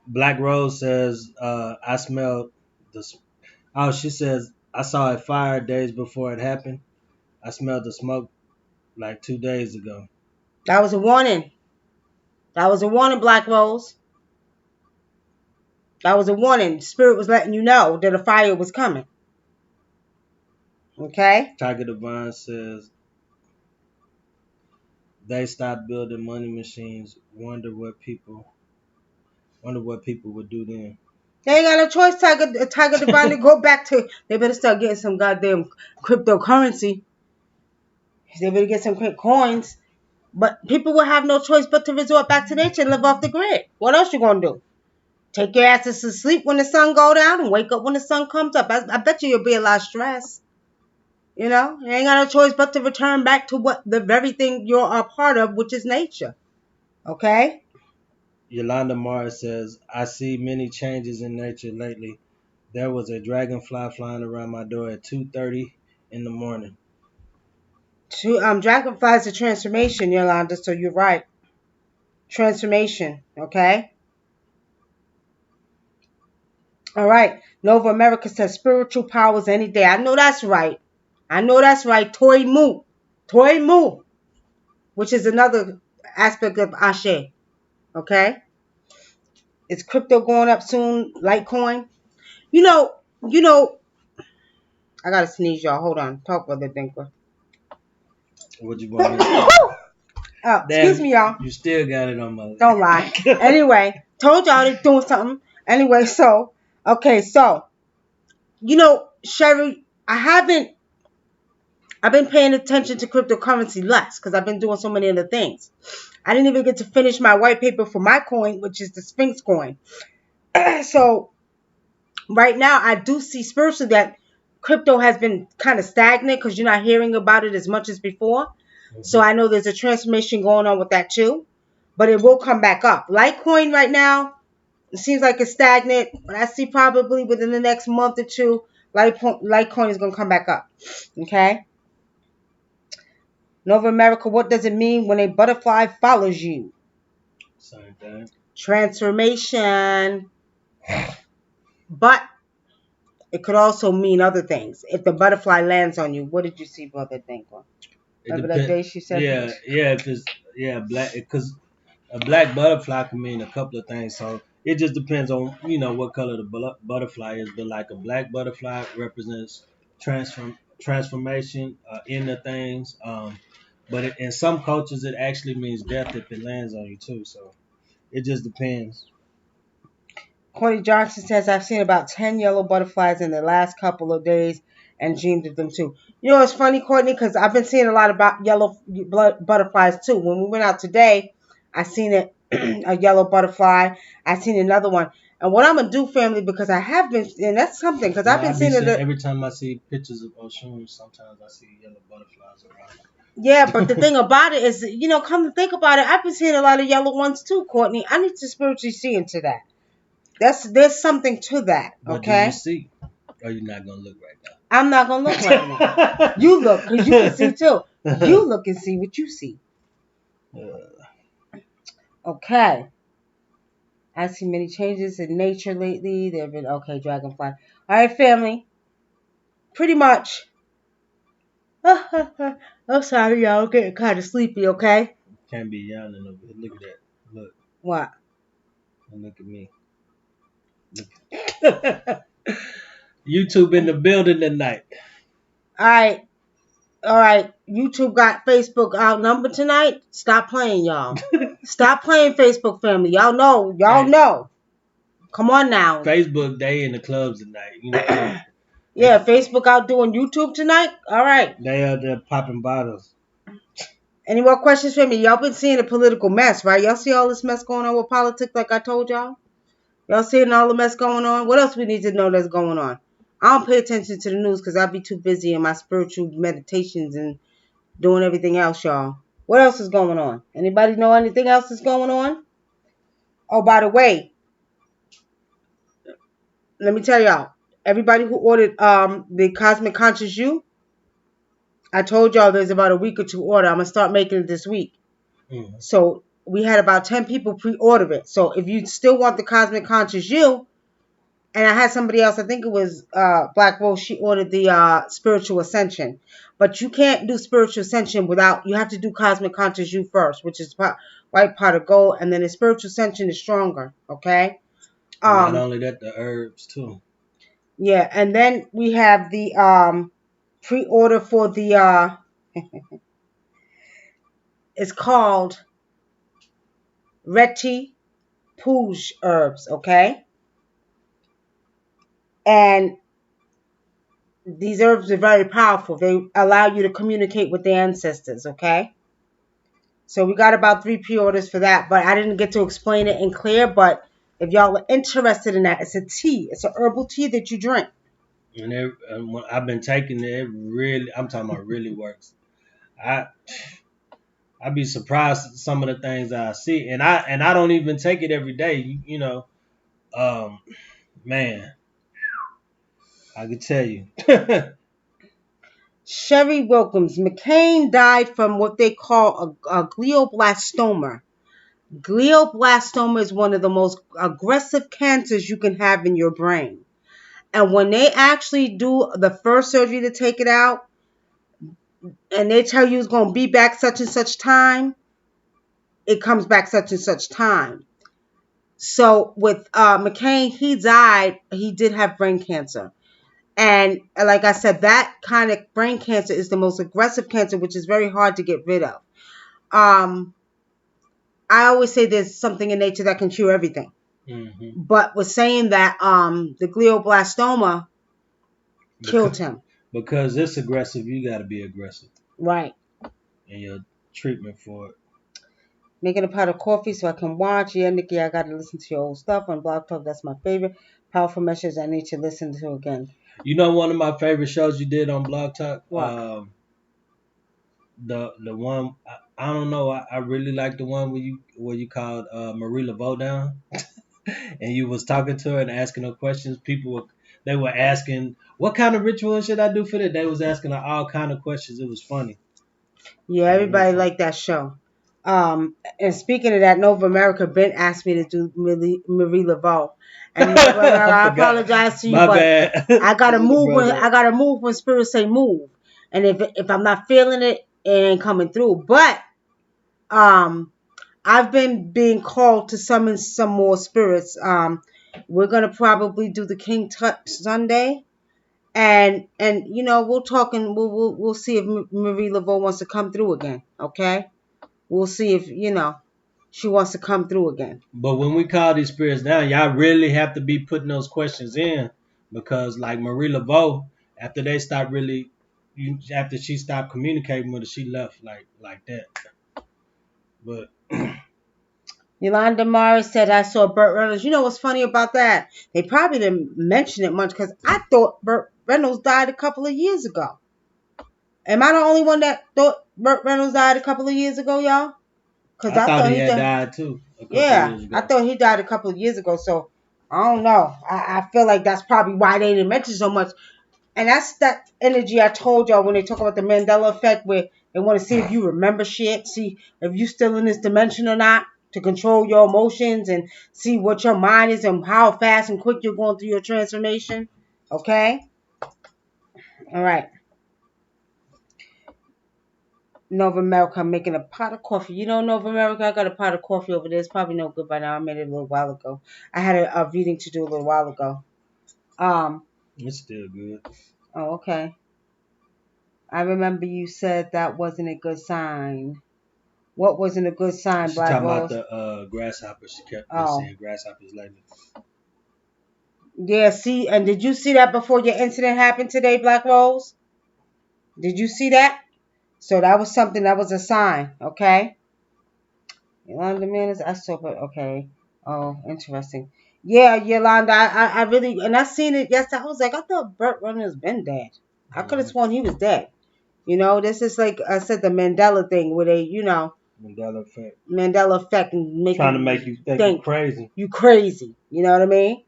Black Rose says, I smelled the. Oh, she says, I saw a fire days before it happened. I smelled the smoke like 2 days ago. That was a warning. That was a warning, Black Rose. That was a warning. Spirit was letting you know that a fire was coming. Okay? Tiger Divine says, they stopped building money machines. Wonder what people would do then. They ain't got no choice, Tiger Divine, to go back to. They better start getting some goddamn cryptocurrency. They better get some coins. But people will have no choice but to resort back to nature and live off the grid. What else you gonna do? Take your asses to sleep when the sun go down and wake up when the sun comes up. I bet you'll be a lot stressed. You know, you ain't got no choice but to return back to what the very thing you're a part of, which is nature. Okay? Yolanda Mars says, I see many changes in nature lately. There was a dragonfly flying around my door at 2:30 in the morning. Dragonfly is a transformation, Yolanda, so you're right. Transformation, okay? All right. Nova America says spiritual powers any day. I know that's right. I know that's right. Toy Moo. Toy Moo. Which is another aspect of Ashe. Okay? Is crypto going up soon? Litecoin? You know, you know, I gotta sneeze, y'all. Hold on. Talk, Brother Dinker. What you want me to say? Oh, excuse Damn, me, y'all. you still got it on my. Don't lie. Anyway, told y'all they doing something. Anyway, so okay, so Sherry, I've been paying attention to cryptocurrency less because I've been doing so many other things. I didn't even get to finish my white paper for my coin, which is the Sphinx coin. So right now I do see spiritually that crypto has been kind of stagnant because you're not hearing about it as much as before. So I know there's a transformation going on with that too, but it will come back up. Litecoin right now, it seems like it's stagnant, but I see probably within the next month or two, Litecoin is going to come back up. Okay? Nova America, what does it mean when a butterfly follows you? Same thing. Transformation. But it could also mean other things. If the butterfly lands on you, what did you see, Brother Dinko? It Remember that depends. day she said? Yeah. If it's black, because a black butterfly can mean a couple of things. So it just depends on what color the butterfly is. But like a black butterfly represents transformation into things. But in some cultures, it actually means death if it lands on you too. So it just depends. Courtney Johnson says, I've seen about 10 yellow butterflies in the last couple of days and dreamed of them too. You know, it's funny, Courtney, because I've been seeing a lot about yellow butterflies too. When we went out today, I seen a yellow butterfly. I seen another one. And what I'm going to do, family, because I have been, and that's something, because I've I been be seeing seeing it. every time I see pictures of Oshun, sometimes I see yellow butterflies Yeah, but the around. thing about it is, come to think about it, I've been seeing a lot of yellow ones too, Courtney. I need to spiritually see into that. There's something to that, What do you okay? see? Or you not gonna look right I'm not gonna look right now. now? You look, because you can see too. You look and see what you see. Okay. I see many changes in nature lately. There have been okay, dragonfly. All right, family. Pretty much. I'm sorry, y'all. I'm getting kind of sleepy. Okay. Can't be yawning over here. Look at that. Look. What? And look at me. Look. YouTube in the building tonight. All right. All right. YouTube got Facebook outnumbered tonight. Stop playing, y'all. Stop playing, Facebook family. Y'all know. Y'all Hey, know. Come on now. Facebook day in the clubs tonight. Yeah, Facebook out doing YouTube tonight. All right. They are there popping bottles. Any more questions for me? Y'all been seeing a political mess, right? Y'all see all this mess going on with politics, like I told y'all? Y'all seeing all the mess going on? What else we need to know that's going on? I don't pay attention to the news because I'll be too busy in my spiritual meditations and doing everything else, y'all. What else is going on? Anybody know anything else that's going on? Oh, by the way, let me tell y'all. Everybody who ordered the Cosmic Conscious You, I told y'all there's about a week or two order. I'm gonna start making it this week. Mm-hmm. So we had about 10 people pre-order it. So if you still want the Cosmic Conscious You, and I had somebody else, I think it was Black Rose, she ordered the Spiritual Ascension. But you can't do Spiritual Ascension without, you have to do Cosmic Conscious You first, which is white pot of gold, and then the Spiritual Ascension is stronger, okay? And not only that, the herbs too. Yeah, and then we have the pre-order for the, it's called Reti Pouge herbs, okay? And these herbs are very powerful. They allow you to communicate with the ancestors, okay? So we got about 3 pre-orders for that, but I didn't get to explain it in clear, but if y'all are interested in that, it's a tea. It's a herbal tea that you drink. And when I've been taking it, it really, I'm talking about really works. I I'd be surprised at some of the things I see, and I don't even take it every day. Um, man, I could tell you. Sherry Wilkins. McCain died from what they call a glioblastoma. Glioblastoma is one of the most aggressive cancers you can have in your brain. And when they actually do the first surgery to take it out, and they tell you it's going to be back such and such time, it comes back such and such time. So with McCain, he died. He did have brain cancer. And like I said, that kind of brain cancer is the most aggressive cancer, which is very hard to get rid of. Um, I always say there's something in nature that can cure everything. Hmm. But with saying that the glioblastoma killed Because him. because it's aggressive, you got to be aggressive Right. in your treatment for it. Making a pot of coffee so I can watch. Yeah, Nikki, I got to listen to your old stuff on Blog Talk. That's my favorite. Powerful message I need to listen to again. You know, one of my favorite shows you did on Blog Talk. What? The one I don't know. I really like the one where you called Marie Laveau down, and you was talking to her and asking her questions. They were asking what kind of ritual should I do for that. They was asking her all kind of questions. It was funny. Yeah, It was real everybody funny. liked that show. And speaking of that, Nova America, Ben asked me to do Marie Laveau. And Nova America, I I forgot. apologize to you, My but bad. I gotta Little move when brother. I gotta move when spirits say move. And if I'm not feeling it, it ain't coming through. But um I've been being called to summon some more spirits. We're gonna probably do the King Tut Sunday, and we'll talk and we'll see if Marie Laveau wants to come through again. Okay, we'll see if she wants to come through again. But when we call these spirits down, y'all really have to be putting those questions in because, like Marie Laveau, after they stopped really, after she stopped communicating with her, she left like that. But Yolanda Morris said, I saw Burt Reynolds. You know what's funny about that? They probably didn't mention it much because I thought Burt Reynolds died a couple of years ago. Am I the only one that thought Burt Reynolds died a couple of years ago, y'all? Because I I thought thought he he had died. died too a couple Yeah, years I ago. thought he died a couple of years ago. So I don't know. I feel like that's probably why they didn't mention so much. And that's that energy I told y'all when they talk about the Mandela effect, where they want to see if you remember shit, see if you still in this dimension or not, to control your emotions and see what your mind is and how fast and quick you're going through your transformation. Okay? All right. Nova America, I'm making a pot of coffee. You know, Nova America, I got a pot of coffee over there. It's probably no good by now. I made it a little while ago. I had a reading to do a little while ago. Um, It's still good. oh, okay. I remember you said that wasn't a good sign. What wasn't a good sign, She Black talking about Rose? the grasshoppers. She kept been Oh, saying grasshoppers lately. yeah. See, and did you see that before your incident happened today, Black Rose? Did you see that? So that was something. That was a sign. Okay. Yolanda Menace, I saw it. Okay. Oh, interesting. Yeah, Yolanda, I really, and I seen it yesterday. I was like, I thought Burt Reynolds been dead. I could have Hmm. sworn he was dead. This is like I said, the Mandela thing, where they, Mandela effect. Mandela effect and make Trying to you make you think you think crazy. you crazy. You know what I mean?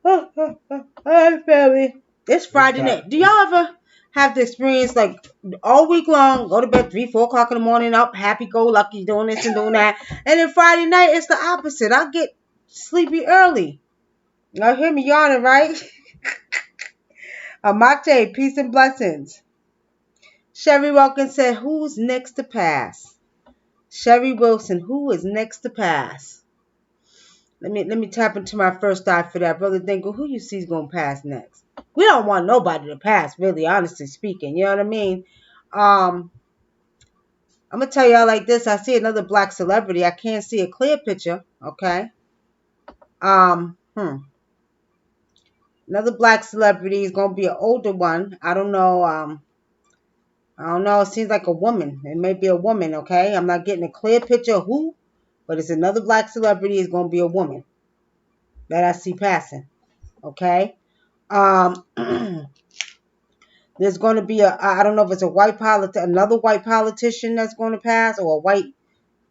Hi, family. It's It's Friday time. night. Do y'all ever have the experience like all week long, go to bed 3, 4 o'clock in the morning, up happy go lucky, doing this and doing that, and then Friday night it's the opposite. I get sleepy early. Y'all hear me yawning, right? Amate, peace and blessings. Sherry Wilkins said, "Who's next to pass?" Sherry Wilson, who is next to pass? Let me tap into my first eye for that, brother. Dingle, who you see is gonna pass next? We don't want nobody to pass, really, honestly speaking. You know what I mean? I'm gonna tell y'all like this. I see another black celebrity. I can't see a clear picture. Okay. Um. Hmm. Another black celebrity is gonna be an older one. I don't know. I don't know. It seems like a woman. It may be a woman. Okay. I'm not getting a clear picture of who, but it's another black celebrity. It's gonna be a woman that I see passing. Okay. Um. There's going to be I don't know if it's a another white politician that's going to pass, or a white,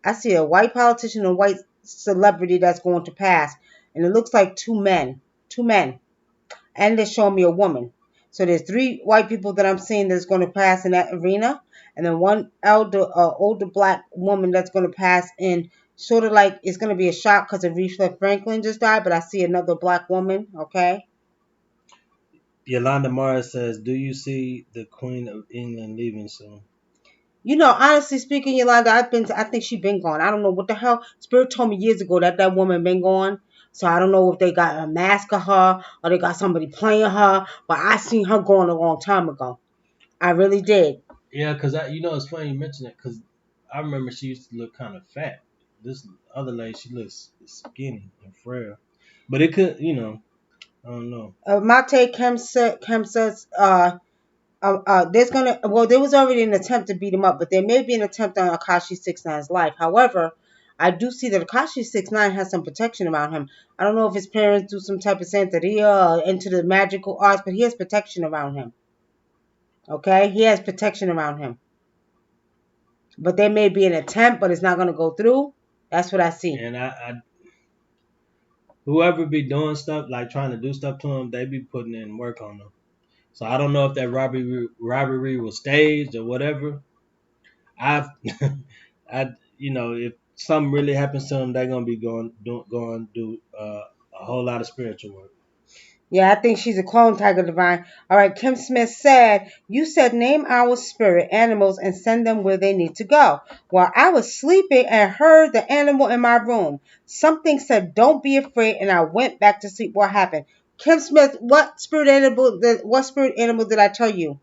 I see a white politician and a white celebrity that's going to pass. And it looks like two men, and they're showing me a woman. So there's 3 white people that I'm seeing that's going to pass in that arena, and then one older black woman that's going to pass in, sort of like it's going to be a shock because Aretha Franklin just died, but I see another black woman, okay? Yolanda Morris says, "Do you see the Queen of England leaving soon?" You know, honestly speaking, Yolanda, I think she been gone. I don't know what the hell. Spirit told me years ago that that woman been gone. So I don't know if they got a mask of her or they got somebody playing her. But I seen her gone a long time ago. I really did. Yeah, because it's funny you mention it because I remember she used to look kind of fat. This other lady, she looks skinny and frail. But it could, I don't know. Mate Kem says, there's gonna well, there was already an attempt to beat him up, but there may be an attempt on Akashi 69's life. However, I do see that Akashi 69 has some protection around him. I don't know if his parents do some type of Santeria or into the magical arts, but he has protection around him. Okay, he has protection around him. But there may be an attempt, but it's not gonna go through. That's what I see. And whoever be doing stuff like trying to do stuff to him, they be putting in work on them. So I don't know if that robbery was staged or whatever. I've, if something really happens to them, they're gonna be going do a whole lot of spiritual work. Yeah, I think she's a clone tiger divine. All right, Kim Smith said, you said name our spirit animals and send them where they need to go. Well, I was sleeping and heard the animal in my room. Something said, don't be afraid, and I went back to sleep. What happened? Kim Smith, what spirit animal did I tell you?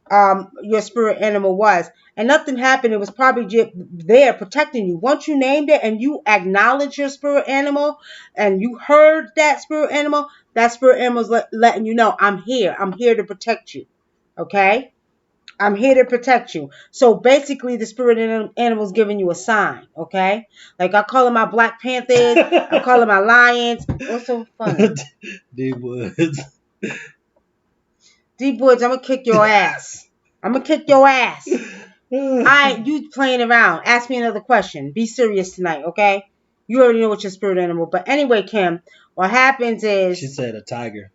Your spirit animal was, and nothing happened. It was probably just there protecting you. Once you named it and you acknowledge your spirit animal and you heard that spirit animal is letting you know, I'm here. I'm here to protect you. Okay, I'm here to protect you. So basically, the spirit animal is giving you a sign. Okay, like I call them my Black Panthers. I'm calling my lions. What's so funny? D Woods. D Woods, I'm gonna kick your ass. I'm gonna kick your ass. You playing around. Ask me another question. Be serious tonight, okay? You already know what your spirit animal. But anyway, Kim, what happens She is, said a tiger.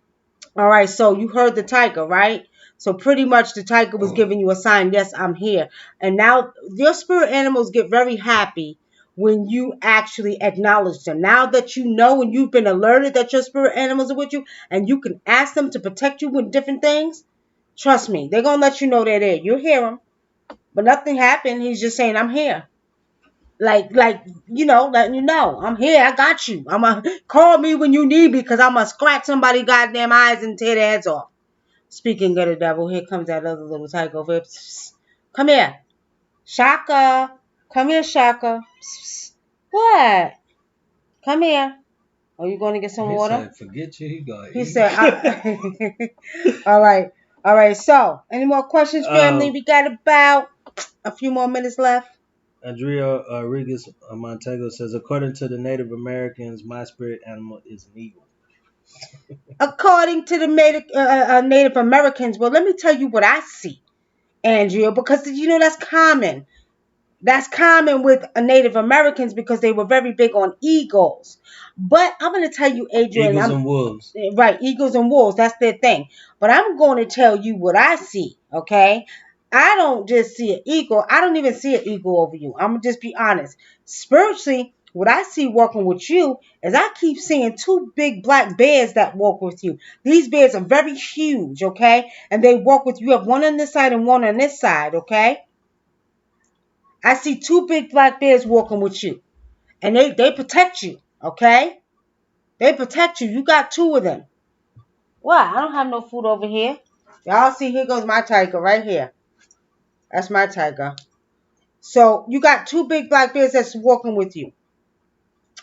all right, so you heard the tiger, right? So pretty much the tiger was giving you a sign, yes, I'm here. And now your spirit animals get very happy when you actually acknowledge them. Now that you know and you've been alerted that your spirit animals are with you and you can ask them to protect you with different things, trust me, they're going to let you know they're there. You'll hear them. But nothing happened. He's just saying, I'm here. Letting you know, I'm here. I got you. Call me when you need me because I'm going to scratch somebody goddamn eyes and tear their heads off. Speaking of the devil, here comes that other little tiger over here. Come here. Shaka. Come here, Shaka. What? Come here. Are you going to get some He water? said, "Forget you." He go He eat. said, all right. All right. So, any more questions, family? We got about a few more minutes left. Andrea Rodriguez Montego says, according to the Native Americans, my spirit animal is an eagle. According to the Native Americans, well, let me tell you what I see, Andrea, because that's common. That's common with Native Americans because they were very big on eagles. But I'm going to tell you, Adrian, Eagles and wolves. right, eagles and wolves, that's their thing. But I'm going to tell you what I see, okay? I don't just see an eagle. I don't even see an eagle over you. I'm going to just be honest. Spiritually, what I see walking with you is I keep seeing two big black bears that walk with you. These bears are very huge, okay? And they walk with you. You have one on this side and one on this side, okay? I see two big black bears walking with you. And they protect you, okay? They protect you. You got two of them. What? I don't have no food over here. Y'all see, here goes my tiger right here. That's my tiger. So you got two big black bears that's walking with you.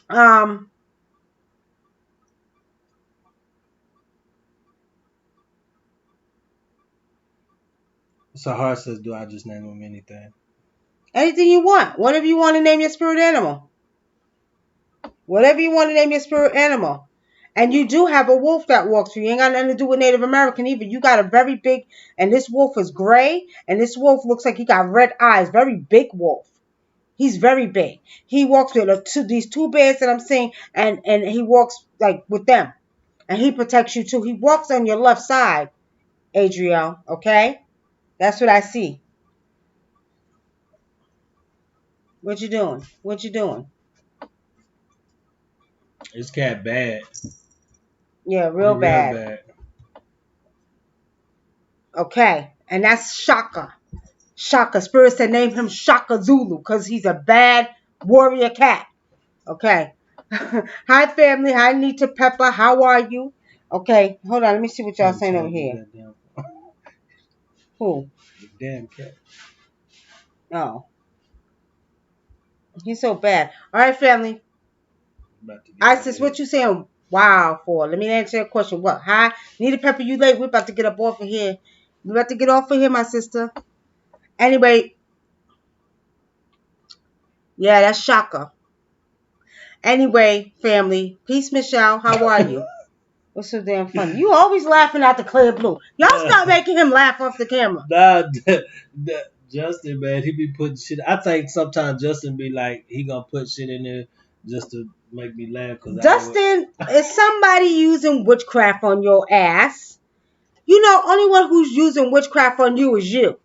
Um, Sahar says, do I just name them anything? Anything you want. Whatever you want to name your spirit animal. Whatever you want to name your spirit animal. And you do have a wolf that walks with you. You ain't got nothing to do with Native American either. You got a very big, and this wolf is gray, and this wolf looks like he got red eyes. Very big wolf. He's very big. He walks with these two bears that I'm seeing, and he walks like with them. And he protects you too. He walks on your left side, Adriel. Okay? That's what I see. What you doing? What you doing? This cat bad. Yeah, He real real bad. bad. Okay, and that's Shaka. Shaka. Spirit said name him Shaka Zulu because he's a bad warrior cat. Okay. Hi, family. Hi, Nita Pepper. How are you? Okay, hold on. Let me see what y'all Trying to saying over change here. that damn, Who? the damn cat. Oh, he's so bad. All right, family. About to get out of Isis, here. what you saying wow for? Let me answer your question. What? Hi, Nita Pepper, you late. We're about to get up off of here. We're about to get off of here, my sister. Anyway, yeah, that's Shaka. Anyway, family. Peace, Michelle. How are you? What's so damn funny? You always laughing out the clear blue. Y'all stop making him laugh off the camera. Nah, Justin, man, he be putting shit. I think sometimes Justin be like, he gonna put shit in there just to make me laugh because I always. Dustin, is somebody using witchcraft on your ass? You know, only one who's using witchcraft on you is you.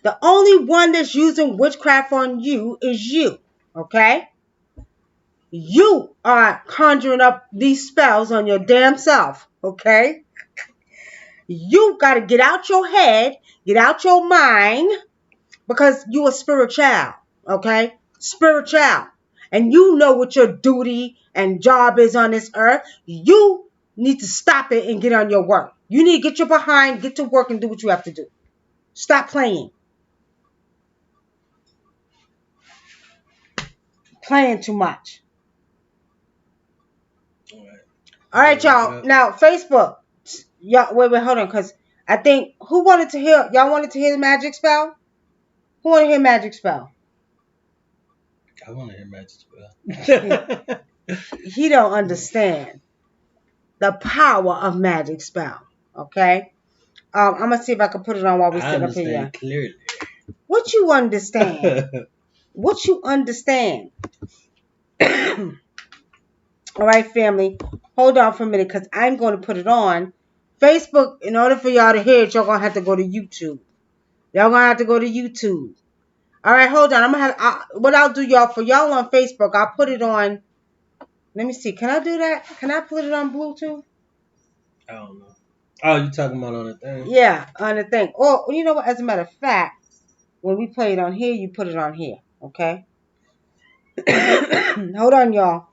The only one that's using witchcraft on you is you. Okay? You are conjuring up these spells on your damn self. Okay? You got to get out your head, get out your mind, because you a spiritual. Okay? Spiritual. And you know what your duty and job is on this earth. You need to stop it and get on your work. You need to get your behind, get to work and do what you have to do. Stop playing. Playing too much. All right, y'all. Now, Facebook. Y'all, wait, hold on, because I think, who wanted to hear, y'all wanted to hear the magic spell? Who want to hear magic spell? I want to hear magic spell. He don't understand the power of magic spell. Okay? I'm going to see if I can put it on while we're I sitting up here. understand clearly. What you understand? What you understand? All right, family. Hold on for a minute because I'm going to put it on. Facebook, in order for y'all to hear it, y'all going to have to go to YouTube. Y'all going to have to go to YouTube. All right, hold on. I'm going to have, what I'll do, y'all, for y'all on Facebook, I'll put it on. Let me see. Can I do that? Can I put it on Bluetooth? I don't know. Oh, you talking about on the thing? Yeah, on the thing. Or, you know what? As a matter of fact, when we play it on here, you put it on here. Okay? Hold on, y'all.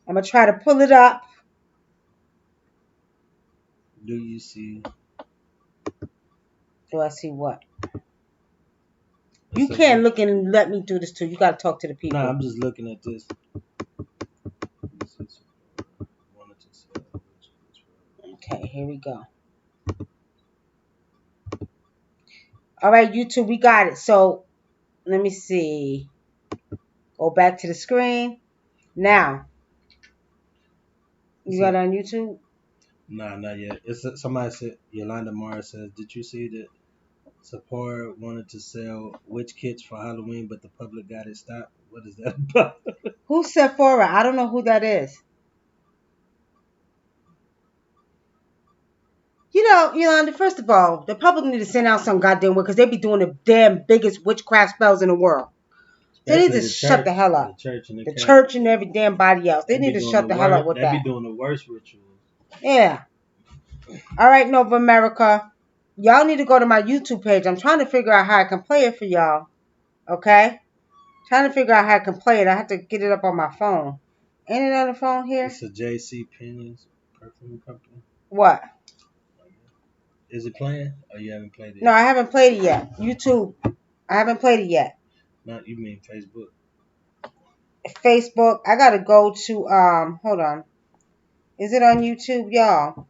I'm going to try to pull it up. Do you see? Do I see what? You can't look and let me do this too. You got to talk to the people. Nah, I'm just looking at this. Okay, here we go. All right, YouTube, we got it. So, let me see. Go back to the screen. Now, you got it on YouTube? Nah, not yet. It's somebody said. Yolanda Mars says, "Did you see that Sephora wanted to sell witch kits for Halloween, but the public got it stopped? What is that about?" Who's Sephora? I don't know who that is. You know, Yolanda, first of all, the public need to send out some goddamn word because they be doing the damn biggest witchcraft spells in the world. They need to shut the hell up. The church and every damn body else. They need to shut the hell up with that. They be doing the worst rituals. Yeah. All right, Nova America. Y'all need to go to my YouTube page. I'm trying to figure out how I can play it for y'all. Okay? Trying to figure out how I can play it. I have to get it up on my phone. Ain't it on the phone here? It's a JC Penney's perfume company. What? Is it playing? Or you haven't played it yet? No, I haven't played it yet. YouTube. I haven't played it yet. No, you mean Facebook. Facebook. I gotta go to hold on. Is it on YouTube, y'all?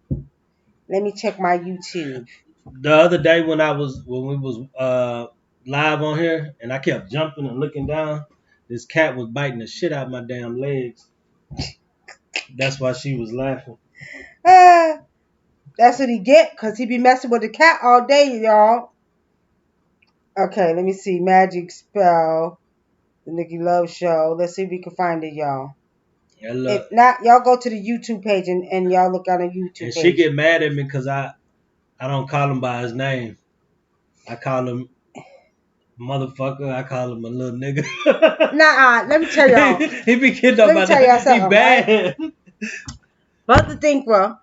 Let me check my YouTube. The other day when we was live on here and I kept jumping and looking down, this cat was biting the shit out of my damn legs. That's why she was laughing. That's what he get, cause he be messing with the cat all day, y'all. Okay, let me see. Magic spell. The Nikki Love Show. Let's see if we can find it, y'all. If not, y'all go to the YouTube page and y'all look on the YouTube and page. she get mad at me because I don't call him by his name. I call him motherfucker. I call him a little nigga. Nah, let me tell y'all. He be getting on my Let me tell y'all something. He bad. Right? Brother Thinkra,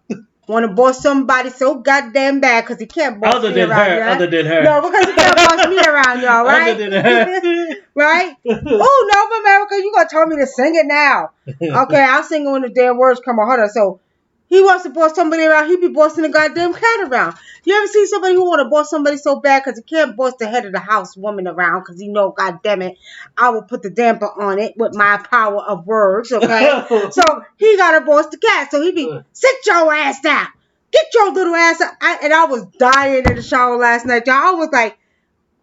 want to boss somebody so goddamn bad because he can't boss Other me than around, her, yeah? other than her. No, because he can't boss me around, y'all, Other right? than her. Right? Oh, Nova America, you gonna tell me to sing it now? Okay, I'll sing it when the damn words come on. Hold on. So he wants to boss somebody around. He be bossing the goddamn cat around. You ever see somebody who want to boss somebody so bad because he can't boss the head of the house woman around because he know, goddamn it, I will put the damper on it with my power of words. Okay, so he got to boss the cat. So he be sit your ass down. Get your little ass up. And I was dying in the shower last night, y'all. I was like,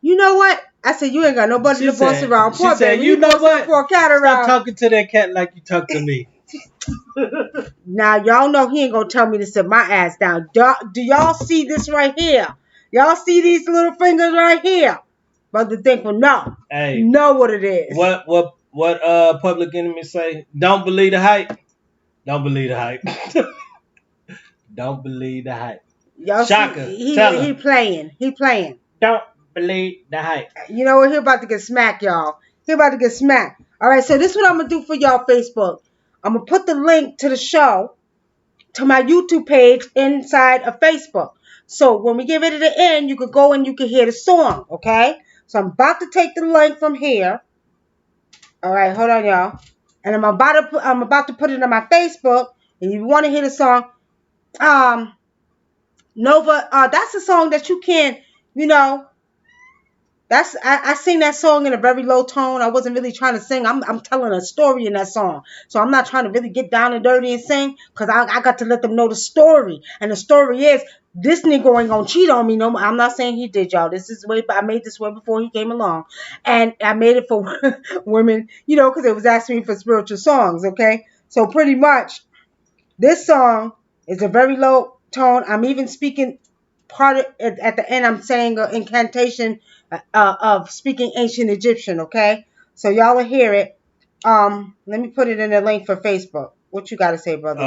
you know what? I said, you ain't got nobody to boss around. Poor baby. you He know bossing what? that poor cat Stop around. talking to that cat like you talk to me. Now, y'all know he ain't going to tell me to sit my ass down. Do y'all see this right here? Y'all see these little fingers right here? Brother Thinkful, no. Hey, You know what it is. what Public Enemy say? Don't believe the hype. Don't believe the hype. Don't believe the hype. Y'all Shaka, see, tell he her. playing. He playing. Don't believe the hype. You know what? He about to get smacked, y'all. He about to get smacked. All right, so this is what I'm going to do for y'all, Facebook. I'm going to put the link to the show to my YouTube page inside of Facebook. So when we get ready to end, you could go and you can hear the song, okay? So I'm about to take the link from here. All right, hold on, y'all. And I'm about to put it on my Facebook. And if you want to hear the song, Nova, that's a song that you can, you know, I sing that song in a very low tone. I wasn't really trying to sing. I'm telling a story in that song. So I'm not trying to really get down and dirty and sing because I got to let them know the story. And the story is this nigga ain't gonna cheat on me no more. I'm not saying he did, y'all. This is way I made this way before he came along. And I made it for women, you know, because it was asking me for spiritual songs, okay? So pretty much this song is a very low tone. I'm even speaking part of, at the end. I'm saying an incantation of speaking ancient Egyptian. Okay, so y'all will hear it. Let me put it in the link for Facebook. What you got to say, brother?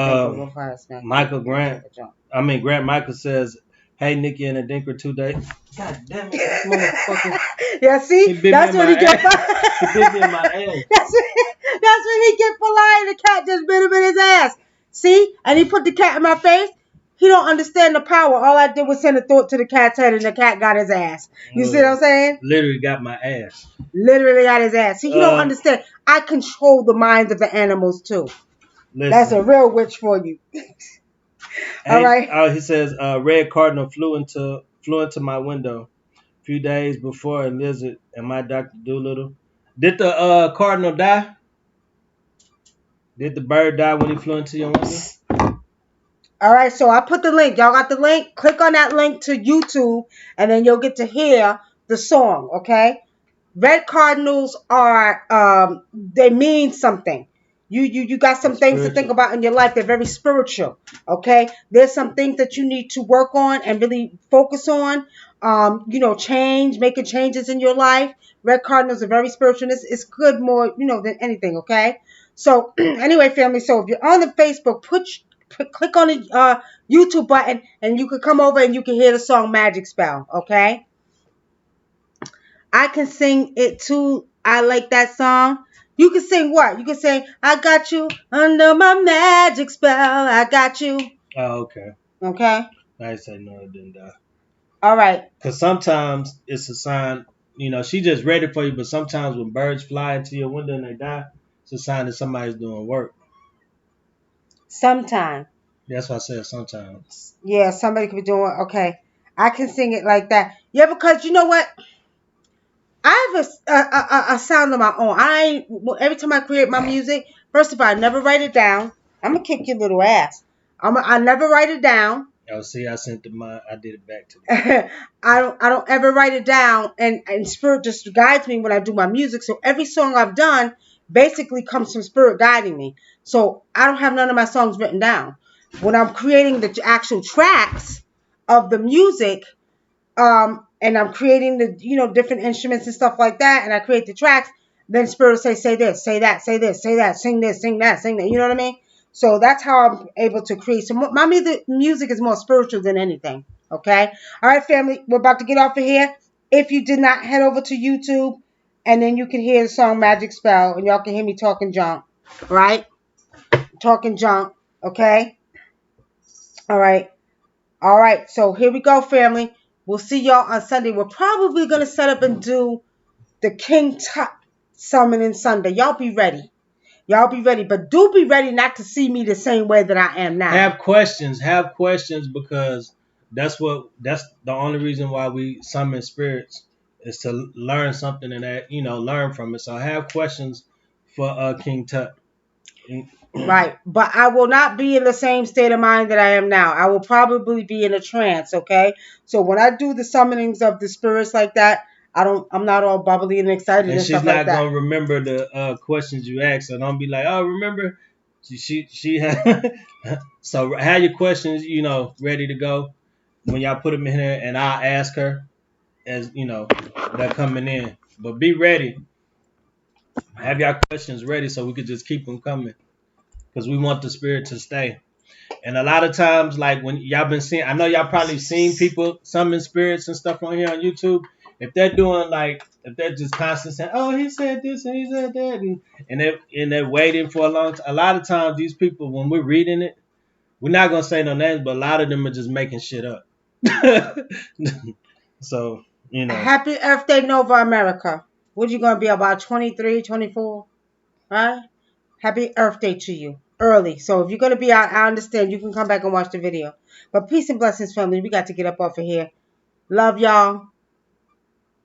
Michael Grant. Grant Michael says, "Hey, Nikki and a Dinker today." God damn it, this motherfucker. Yeah, see, that's when he get. He bit me in my ass. That's when he get polite. The cat just bit him in his ass. See, and he put the cat in my face. He don't understand the power. All I did was send a thought to the cat's head, and the cat got his ass. You see what I'm saying? Literally got my ass. Literally got his ass. See, he don't understand. I control the minds of the animals too. Listen. That's a real witch for you. All right. He says, "Red cardinal flew into my window a few days before a lizard and my Dr. Doolittle." Did the cardinal die? Did the bird die when he flew into your window? All right, so I put the link. Y'all got the link? Click on that link to YouTube, and then you'll get to hear the song, okay? Red cardinals are, they mean something. You got some things to think about in your life. They're very spiritual, okay? There's some things that you need to work on and really focus on. Making changes in your life. Red cardinals are very spiritual. It's good more, than anything, okay? So anyway, family, so if you're on the Facebook, click on the YouTube button and you can come over and you can hear the song Magic Spell, okay? I can sing it too. I like that song. You can sing what? You can sing, I got you under my magic spell. I got you. Oh, okay. Okay? I say no, it didn't die. All right. Because sometimes it's a sign, she just ready for you, but sometimes when birds fly into your window and they die, it's a sign that somebody's doing work. Sometime. That's why I said sometimes. Yeah, somebody could be doing work. Okay. I can sing it like that. Yeah, because you know what? I have a sound of my own. Every time I create my music, first of all, I never write it down. I'm gonna kick your little ass. I never write it down. Oh, see, I did it back to you. I don't ever write it down, and spirit just guides me when I do my music. So every song I've done basically comes from spirit guiding me. So I don't have none of my songs written down. When I'm creating the actual tracks of the music, and I'm creating the different instruments and stuff like that, and I create the tracks, then spirit will say this, say that, say this, say that, sing this, sing that, sing that. You know what I mean? So that's how I'm able to create. So my music is more spiritual than anything. Okay? All right, family, we're about to get off of here. If you did not, head over to YouTube, and then you can hear the song Magic Spell, and y'all can hear me talking junk. Right? Talking junk. Okay? All right. All right. So here we go, family. We'll see y'all on Sunday. We're probably going to set up and do the King Tut Summoning Sunday. Y'all be ready. Y'all be ready. But do be ready not to see me the same way that I am now. Have questions because that's the only reason why we summon spirits is to learn something and that learn from it. So have questions for King Tut. Right. But I will not be in the same state of mind that I am now. I will probably be in a trance, okay? So when I do the summonings of the spirits like that, I'm not all bubbly and excited and And she's stuff like not that. gonna remember the questions you ask, so don't be like, oh, remember? She so have your questions, ready to go when y'all put them in here, and I'll ask her as they're coming in. But be ready. Have y'all questions ready so we could just keep them coming because we want the spirit to stay. And a lot of times, like when y'all been seeing, I know y'all probably seen people summon spirits and stuff on here on YouTube. If they're doing if they're just constantly saying, "Oh, he said this and he said that," and they're waiting for a long time. A lot of times, these people, when we're reading it, we're not gonna say no names, but a lot of them are just making shit up. So Happy Earth Day, Nova America. What you going to be about 23, 24? Right? Happy Earth Day to you. Early. So if you're going to be out, I understand. You can come back and watch the video. But peace and blessings, family. We got to get up off of here. Love y'all.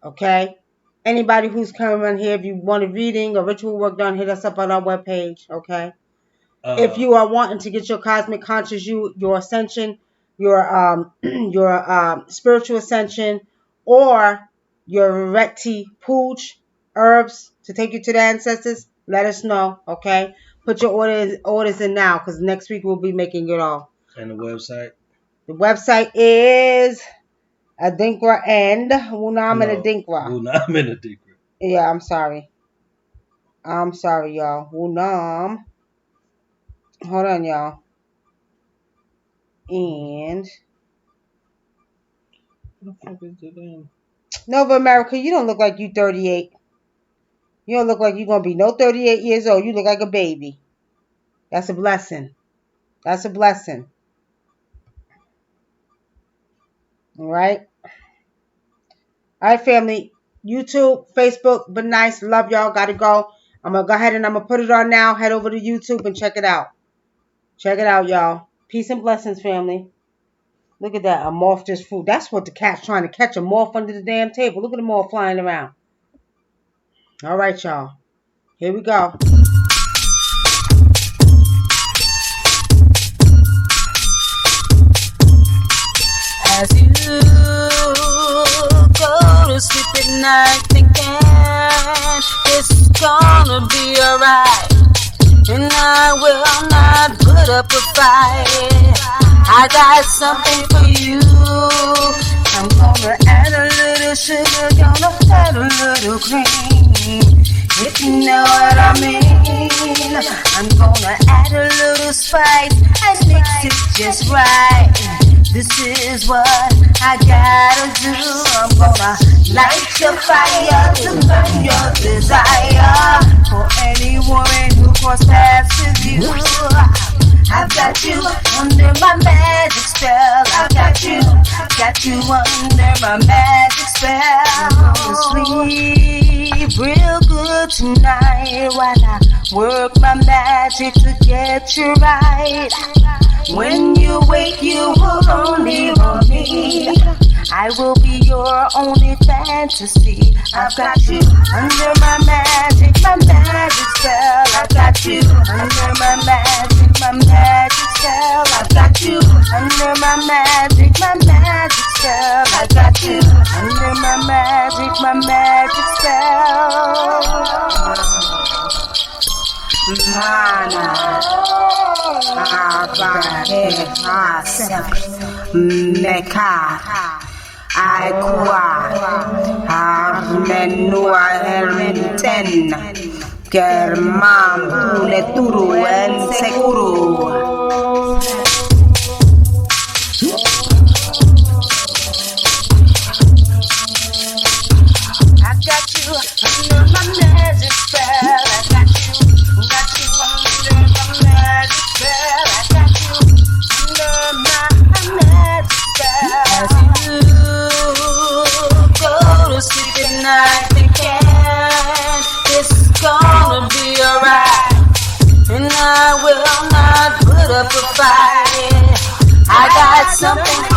Okay? Anybody who's coming on here, if you want a reading or ritual work done, hit us up on our webpage. Okay? If you are wanting to get your cosmic conscious, your ascension, your spiritual ascension, or your Reti Pooch herbs to take you to the ancestors, let us know, okay? Put your orders in now, because next week we'll be making it all. And the website? The website is Adinkra and WUNAM and Adinkra. WUNAM and Adinkra. Yeah, I'm sorry. I'm sorry, y'all. WUNAM. Hold on, y'all. And what the fuck is it? Nova America, you don't look like you 38. You don't look like you're going to be no 38 years old. You look like a baby. That's a blessing. That's a blessing. All right? All right, family. YouTube, Facebook, but nice. Love y'all. Got to go. I'm going to go ahead and I'm going to put it on now. Head over to YouTube and check it out. Check it out, y'all. Peace and blessings, family. Look at that. A moth just flew. That's what the cat's trying to catch, a moth under the damn table. Look at them all flying around. All right, y'all. Here we go. As you go to sleep at night thinking it's gonna be alright, and I will not put up a fight. I got something for you. I'm gonna add a little sugar, gonna add a little cream, if you know what I mean. I'm gonna add a little spice and mix it just right. This is what I gotta do. I'm gonna light your fire to burn your desire. For any woman who cross paths with you, I've got you under my magic spell. I've got you under my magic spell. I'm gonna sleep real good tonight while I work my magic to get you right. When you wake, you will only want me. I will be your only fantasy. I've got you under my magic spell. I've got you under my magic spell. I've got you under my magic spell. I've got you under my magic spell. Mana Abane Asem Meka Aikua Armenua Hermenten Germam Leturu and Sekuru. I got you under my magic spell. I got you under my magic spell. I got you under my light the can. It's gonna be alright. And I will not put up a fight. I got something